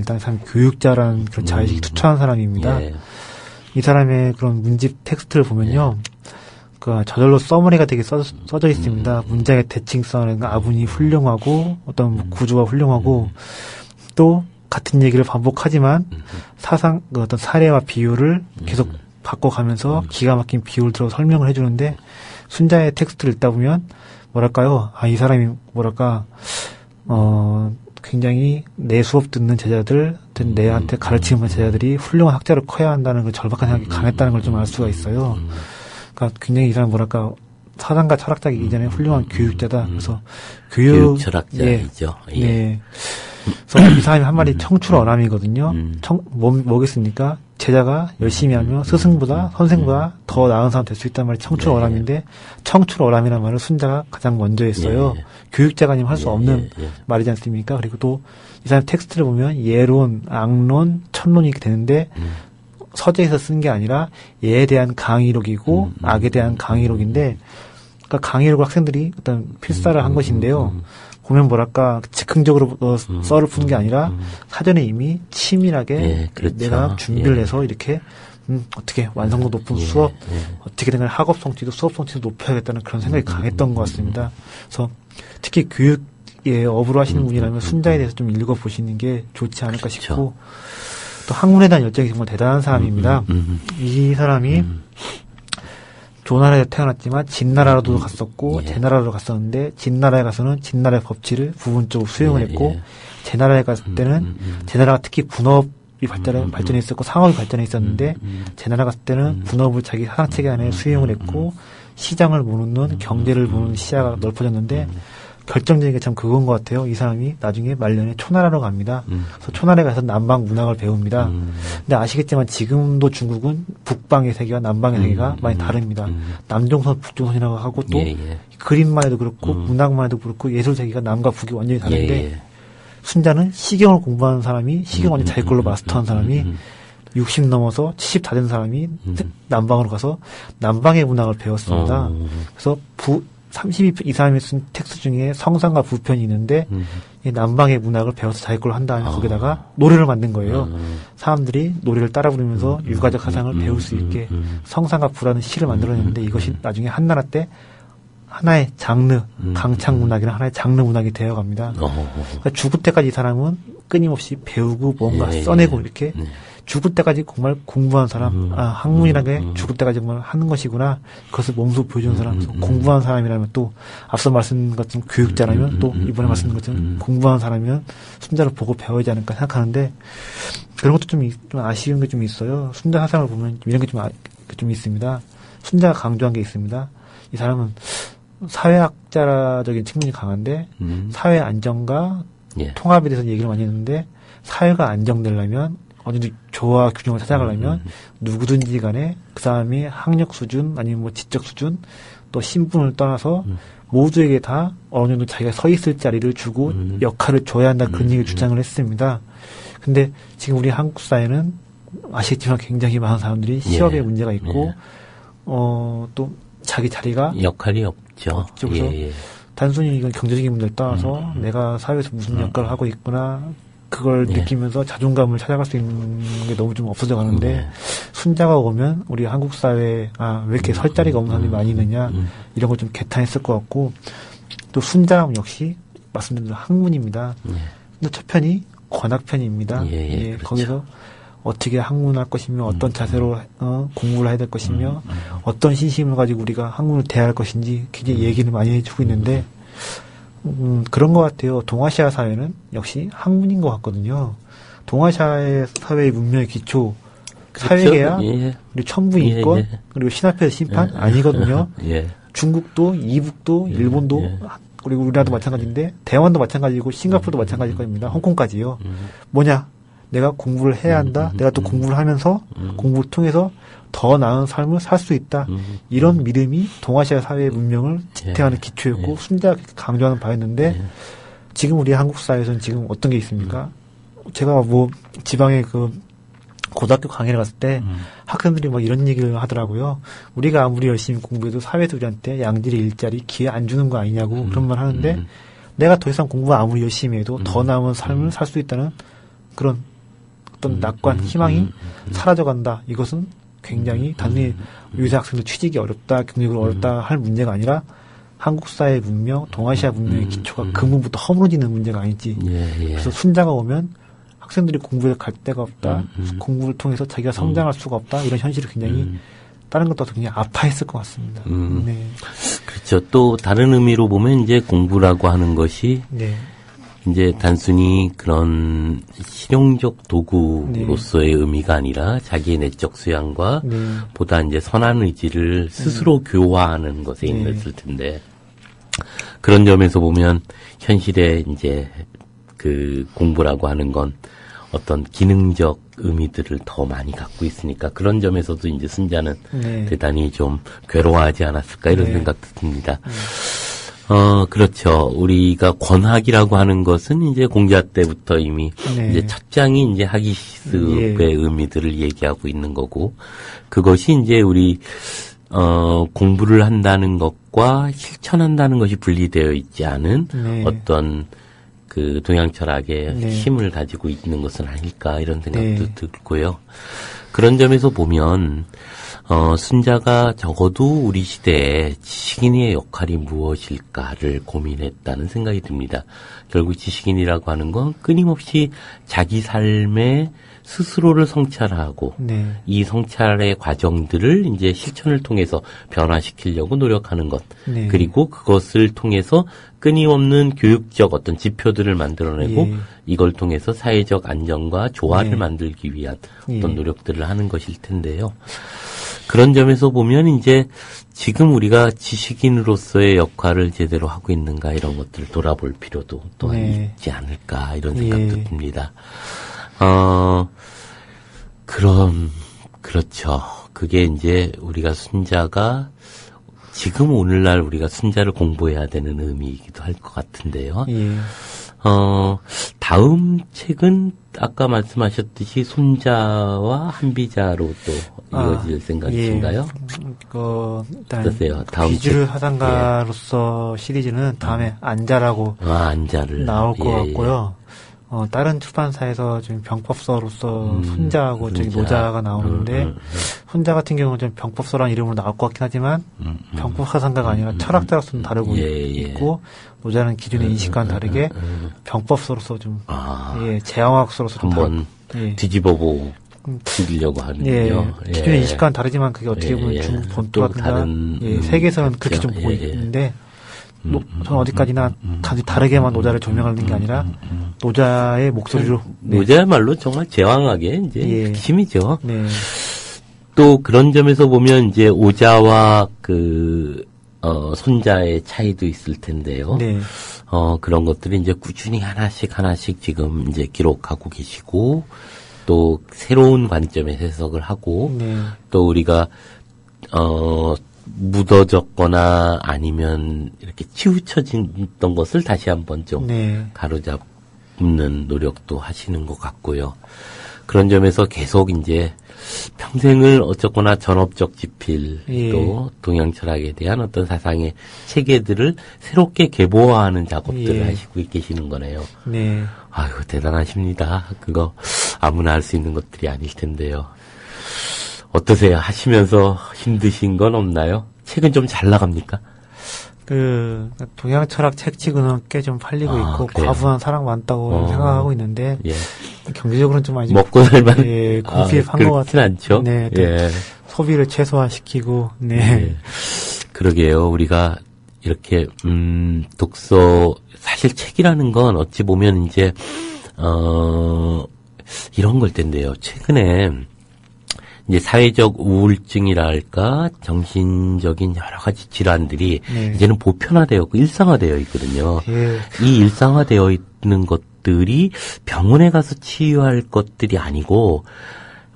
일단 이 사람이 교육자라는 그런 자의식이 투철한 사람입니다. 이 사람의 그런 문집 텍스트를 보면요. 저절로 서머리가 되게 써져 있습니다. 문장의 대칭성이나 아분이 훌륭하고, 어떤 구조가 훌륭하고, 또, 같은 얘기를 반복하지만 사상 그 어떤 사례와 비유를 계속 바꿔가면서 기가 막힌 비유를 들어 설명을 해주는데 순자의 텍스트를 읽다 보면 뭐랄까요? 이 사람이 뭐랄까 굉장히 내 수업 듣는 제자들, 내한테 가르치는 제자들이 훌륭한 학자로 커야 한다는 그 절박한 생각이 강했다는 걸 좀 알 수가 있어요. 그러니까 굉장히 이 사람 뭐랄까 사상가 철학자이기 이전에 훌륭한 교육자다. 그래서 교육 철학자이죠. 예. 예. 그래서 이 사람이 한 말이 청출어람이거든요. 뭐겠습니까? 제자가 열심히 하면 스승보다 선생보다 더 나은 사람 될 수 있다는 말이 청출어람인데 청출어람이라는 말을 순자가 가장 먼저 했어요. 교육자가 아니면 할 수 없는 말이지 않습니까? 그리고 또 이 사람 텍스트를 보면 예론, 악론, 천론이 되는데 서재에서 쓴 게 아니라 예에 대한 강의록이고 악에 대한 강의록인데 그러니까 강의록을 학생들이 어떤 필사를 한 것인데요. 보면 뭐랄까 즉흥적으로 썰을 푸는 게 아니라 사전에 이미 치밀하게 그렇죠. 내가 준비를 해서 이렇게 어떻게 완성도 높은 수업 어떻게든 학업 성취도 수업 성취도 높여야겠다는 그런 생각이 강했던 것 같습니다. 그래서 특히 교육에 업으로 하시는 분이라면 순자에 대해서 좀 읽어보시는 게 좋지 않을까 싶고 또 학문에 대한 열정이 정말 대단한 사람입니다. 이 사람이 조나라에 태어났지만 진나라로도 갔었고 제나라로 갔었는데 진나라에 가서는 진나라의 법치를 부분적으로 수용을 했고 제나라에 갔을 때는 제나라가 특히 분업이 발전했었고 상업이 발전해 있었는데 제나라 갔을 때는 분업을 자기 사상체계 안에 수용을 했고 시장을 보는 경제를 보는 시야가 넓어졌는데 결정적인 게 참 그건 것 같아요. 이 사람이 나중에 말년에 초나라로 갑니다. 그래서 초나라에 가서 남방 문학을 배웁니다. 근데 아시겠지만 지금도 중국은 북방의 세계와 남방의 세계가 많이 다릅니다. 남종선, 북종선이라고 하고 또 그림만 해도 그렇고 문학만 해도 그렇고 예술 세계가 남과 북이 완전히 다른데 순자는 시경을 공부하는 사람이 시경 완전 자기 걸로 마스터한 사람이 60 넘어서 70 다 된 사람이 남방으로 가서 남방의 문학을 배웠습니다. 그래서 32편 이 사람이 쓴 텍스트 중에 성상과 부편이 있는데 이 남방의 문학을 배워서 자기 걸로 한 다음에 거기다가 노래를 만든 거예요. 사람들이 노래를 따라 부르면서 유가적 사상을 배울 수 있게 성상과 부라는 시를 만들어냈는데 이것이 나중에 한나라 때 하나의 장르, 강창 문학이나 하나의 장르 문학이 되어갑니다. 그러니까 죽을 때까지 이 사람은 끊임없이 배우고 뭔가 써내고 이렇게 죽을 때까지 정말 공부한 사람, 학문이라는 게 죽을 때까지 정말 하는 것이구나. 그것을 몸소 보여주는 사람, 공부한 사람이라면 또 앞서 말씀드린 것처럼 교육자라면 또 이번에 말씀드린 것처럼 공부한 사람이면 순자를 보고 배워야 하지 않을까 생각하는데 그런 것도 좀 아쉬운 게 좀 있어요. 순자 사상을 보면 이런 게 좀 있습니다. 순자가 강조한 게 있습니다. 이 사람은 사회학자적인 측면이 강한데 사회 안정과 통합에 대해서 얘기를 많이 했는데 사회가 안정되려면 어느 정도 조화 균형을 찾아가려면 누구든지 간에 그 사람이 학력 수준 아니면 뭐 지적 수준 또 신분을 떠나서 모두에게 다 어느 정도 자기가 서 있을 자리를 주고 역할을 줘야 한다 그런 얘기를 주장을 했습니다. 근데 지금 우리 한국 사회는 아시겠지만 굉장히 많은 사람들이 시업에 문제가 있고 또 자기 자리가 역할이 없죠. 그래서 단순히 이건 경제적인 문제를 떠나서 내가 사회에서 무슨 역할을 하고 있구나 그걸 느끼면서 자존감을 찾아갈 수 있는 게 너무 좀 없어져 가는데 순자가 오면 우리 한국 사회에 왜 이렇게 설 자리가 없는 사람이 많이 있느냐 이런 걸 좀 개탄했을 것 같고 또 순자는 역시 말씀드린 학문입니다. 근데 첫 편이 관학편입니다. 그렇죠. 거기서 어떻게 학문할 것이며 어떤 자세로 공부를 해야 될 것이며 어떤 신심을 가지고 우리가 학문을 대할 것인지 굉장히 얘기를 많이 해주고 있는데 그런 것 같아요. 동아시아 사회는 역시 학문인 것 같거든요. 동아시아의 사회의 문명의 기초 사회계야 그리고 천부인권 그리고 신화폐 심판 아니거든요. 중국도 이북도 일본도 그리고 우리나라도 마찬가지인데 대만도 마찬가지고 싱가포르도 마찬가지일 겁니다. 홍콩까지요. 뭐냐? 내가 공부를 해야 한다. 내가 또 공부를 하면서 공부를 통해서 더 나은 삶을 살 수 있다. 이런 믿음이 동아시아 사회의 문명을 지탱하는 기초였고 순자가 강조하는 바였는데 지금 우리 한국 사회에서는 지금 어떤 게 있습니까? 제가 뭐 지방에 그 고등학교 강의를 갔을 때 학생들이 뭐 이런 얘기를 하더라고요. 우리가 아무리 열심히 공부해도 사회에서 우리한테 양질의 일자리 기회 안 주는 거 아니냐고 그런 말 하는데 내가 더 이상 공부 아무리 열심히 해도 더 나은 삶을 살 수 있다는 그런 어떤 낙관, 희망이 사라져간다. 이것은 굉장히 단순히 요새 학생들 취직이 어렵다, 경제적으로 어렵다 할 문제가 아니라 한국 사회 문명, 동아시아 문명의 기초가 근본부터 허물어지는 문제가 아니지. 그래서 순자가 오면 학생들이 공부에 갈 데가 없다. 공부를 통해서 자기가 성장할 수가 없다. 이런 현실을 굉장히 다른 것도 굉장히 아파했을 것 같습니다. 네. 그렇죠. 또 다른 의미로 보면 이제 공부라고 하는 것이 네. 이제 단순히 그런 실용적 도구로서의 의미가 아니라 자기의 내적 수양과 네. 보다 이제 선한 의지를 스스로 교화하는 것에 네. 있을 텐데 그런 점에서 보면 현실에 이제 그 공부라고 하는 건 어떤 기능적 의미들을 더 많이 갖고 있으니까 그런 점에서도 이제 순자는 네. 대단히 좀 괴로워하지 않았을까 이런 네. 생각도 듭니다. 그렇죠. 우리가 권학이라고 하는 것은 이제 공자 때부터 이미 네. 이제 첫 장이 이제 학위습의 예. 의미들을 얘기하고 있는 거고 그것이 이제 우리 공부를 한다는 것과 실천한다는 것이 분리되어 있지 않은 네. 어떤 그 동양 철학의 네. 힘을 가지고 있는 것은 아닐까 이런 생각도 네. 들고요. 그런 점에서 보면 순자가 적어도 우리 시대에 지식인의 역할이 무엇일까를 고민했다는 생각이 듭니다. 결국 지식인이라고 하는 건 끊임없이 자기 삶에 스스로를 성찰하고 네. 이 성찰의 과정들을 이제 실천을 통해서 변화시키려고 노력하는 것. 네. 그리고 그것을 통해서 끊임없는 교육적 어떤 지표들을 만들어내고 예. 이걸 통해서 사회적 안정과 조화를 네. 만들기 위한 예. 어떤 노력들을 하는 것일 텐데요. 그런 점에서 보면 이제 지금 우리가 지식인으로서의 역할을 제대로 하고 있는가 이런 것들을 돌아볼 필요도 또한 네. 있지 않을까 이런 생각도 예. 듭니다. 그렇죠. 그게 이제 우리가 순자가 지금 오늘날 우리가 순자를 공부해야 되는 의미이기도 할 것 같은데요. 예. 다음 책은 아까 말씀하셨듯이 손자와 한비자로 또 이어질 생각이신가요? 일단 어떠세요? 다음 귀주를 책. 하단가로서 시리즈는 다음에 안자라고 안자를 나올 것 예, 같고요. 다른 출판사에서 지금 병법서로서 손자하고 저기 손자. 노자가 나오는데 손자 같은 경우는 좀 병법서라는 이름으로 나올 것 같긴 하지만 병법 하상가가 아니라 철학자로서는 다르고 있고 노자는 기존의 인식과는 다르게 병법서로서 좀 제왕학서로서 좀 한번 뒤집어보고 즐기려고 하는데요. 기존의 인식과는 다르지만 그게 어떻게 보면 중국 본토라든가 세계에서는 그렇게 좀 보이는데 저는 어디까지나 단지 다르게만 노자를 조명하는 게 아니라 노자의 목소리로 노자야말로 정말 제왕하게 이제 핵심이죠. 네. 또 그런 점에서 보면 이제 오자와 손자의 차이도 있을 텐데요. 네. 그런 것들이 이제 꾸준히 하나씩 지금 이제 기록하고 계시고 또 새로운 관점의 해석을 하고 네. 또 우리가 묻어졌거나 아니면 이렇게 치우쳐졌던 것을 다시 한번 좀 가로잡는 노력도 하시는 것 같고요. 그런 점에서 계속 이제 평생을 어쨌거나 전업적 지필 또 동양 철학에 대한 어떤 사상의 체계들을 새롭게 계보화하는 작업들을 하시고 계시는 거네요. 네. 아유, 대단하십니다. 그거 아무나 할 수 있는 것들이 아닐 텐데요. 어떠세요? 하시면서 힘드신 건 없나요? 책은 좀 잘 나갑니까? 동양 철학 책 치고는 꽤 좀 팔리고 있고, 그래요? 과부한 사랑 많다고 생각하고 있는데, 경제적으로는 좀 많이 먹고 살만 궁핍한 것 같아요. 않죠? 네. 소비를 최소화시키고, 그러게요. 우리가 이렇게, 사실 책이라는 건 어찌 보면 이제, 이런 걸 텐데요. 최근에, 이제 사회적 우울증이라 할까 정신적인 여러 가지 질환들이 이제는 보편화되었고 일상화되어 있거든요. 이 일상화되어 있는 것들이 병원에 가서 치유할 것들이 아니고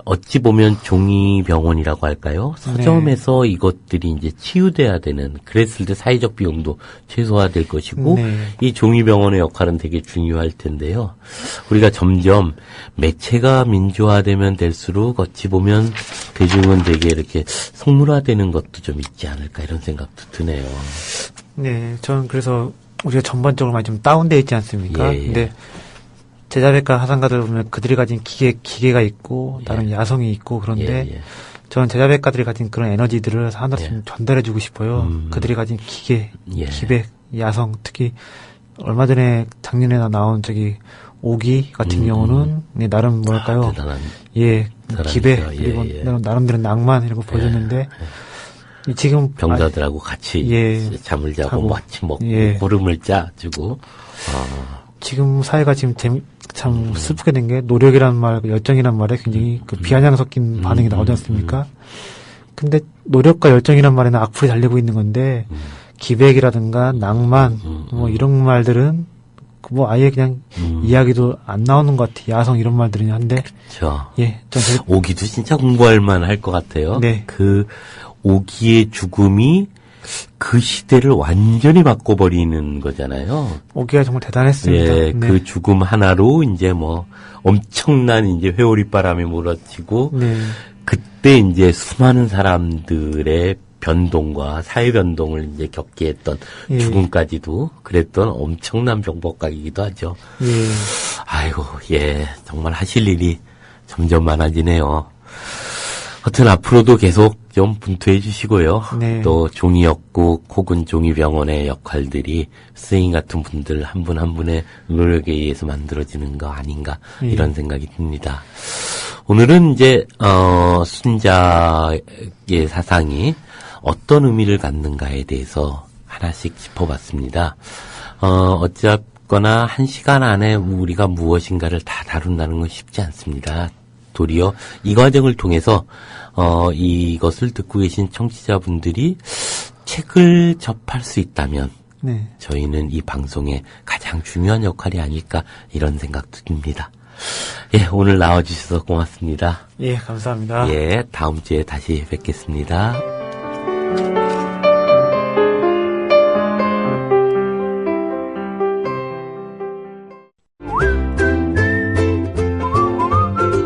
어찌 보면 종이병원이라고 할까요? 서점에서 이것들이 이제 치유돼야 되는, 그랬을 때 사회적 비용도 최소화될 것이고, 이 종이병원의 역할은 되게 중요할 텐데요. 우리가 점점 매체가 민주화되면 될수록 어찌 보면 대중은 되게 이렇게 속물화되는 것도 좀 있지 않을까 이런 생각도 드네요. 네, 저는 그래서 우리가 전반적으로 많이 좀 다운되어 있지 않습니까? 근데 제자백과 하상가들 보면 그들이 가진 기계가 있고 다른 야성이 있고 그런데 저는 제자백가들이 가진 그런 에너지들을 사람들한테 좀 전달해주고 싶어요. 그들이 가진 기백, 야성, 특히 얼마 전에 작년에 나온 오기 같은 경우는 네, 나름 뭐랄까요? 대단한 예, 사람이죠. 기배 예, 그리고 예. 나름대로 낭만 이런 거 보여줬는데 지금 병자들하고 같이 예, 잠을 자고 자고, 마치 먹고 예. 구름을 짜주고 지금 사회가 지금 참 슬프게 된 게 노력이란 말, 열정이란 말에 굉장히 그 비아냥 섞인 반응이 나오지 않습니까? 근데 노력과 열정이란 말에는 악플이 달리고 있는 건데 기백이라든가 낭만 뭐 이런 말들은 뭐 아예 그냥 이야기도 안 나오는 것 같아. 야성 이런 말들은 한데 그렇죠. 예, 전 오기도 진짜 공부할 만할 것 같아요. 네. 그 오기의 죽음이 그 시대를 완전히 바꿔버리는 거잖아요. 오기가 정말 대단했습니다. 예, 네. 그 죽음 하나로 이제 뭐 엄청난 이제 회오리 바람이 몰아치고 네. 그때 이제 수많은 사람들의 변동과 사회 변동을 이제 겪게 했던 예. 죽음까지도 그랬던 엄청난 병법각이기도 하죠. 예. 아이고, 예, 정말 하실 일이 점점 많아지네요. 하여튼 앞으로도 계속 좀 분투해 주시고요. 네. 또 종이역국 혹은 종이병원의 역할들이 스승 같은 분들 한 분 한 분의 노력에 의해서 만들어지는 거 아닌가 이런 생각이 듭니다. 오늘은 이제 순자의 사상이 어떤 의미를 갖는가에 대해서 하나씩 짚어봤습니다. 어쨌거나 1시간 안에 우리가 무엇인가를 다 다룬다는 건 쉽지 않습니다. 도리어 이 과정을 통해서 이것을 듣고 계신 청취자분들이 책을 접할 수 있다면 네. 저희는 이 방송의 가장 중요한 역할이 아닐까 이런 생각도 듭니다. 예, 오늘 나와주셔서 고맙습니다. 예, 감사합니다. 예, 다음 주에 다시 뵙겠습니다.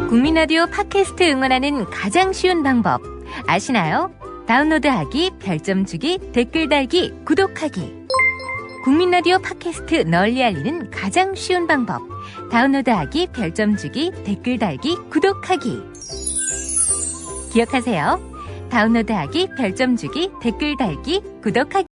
국민라디오 팟캐스트 응원하는 가장 쉬운 방법 아시나요? 다운로드하기, 별점 주기, 댓글 달기, 구독하기. 국민라디오 팟캐스트 널리 알리는 가장 쉬운 방법. 다운로드하기, 별점 주기, 댓글 달기, 구독하기. 기억하세요. 다운로드하기, 별점 주기, 댓글 달기, 구독하기.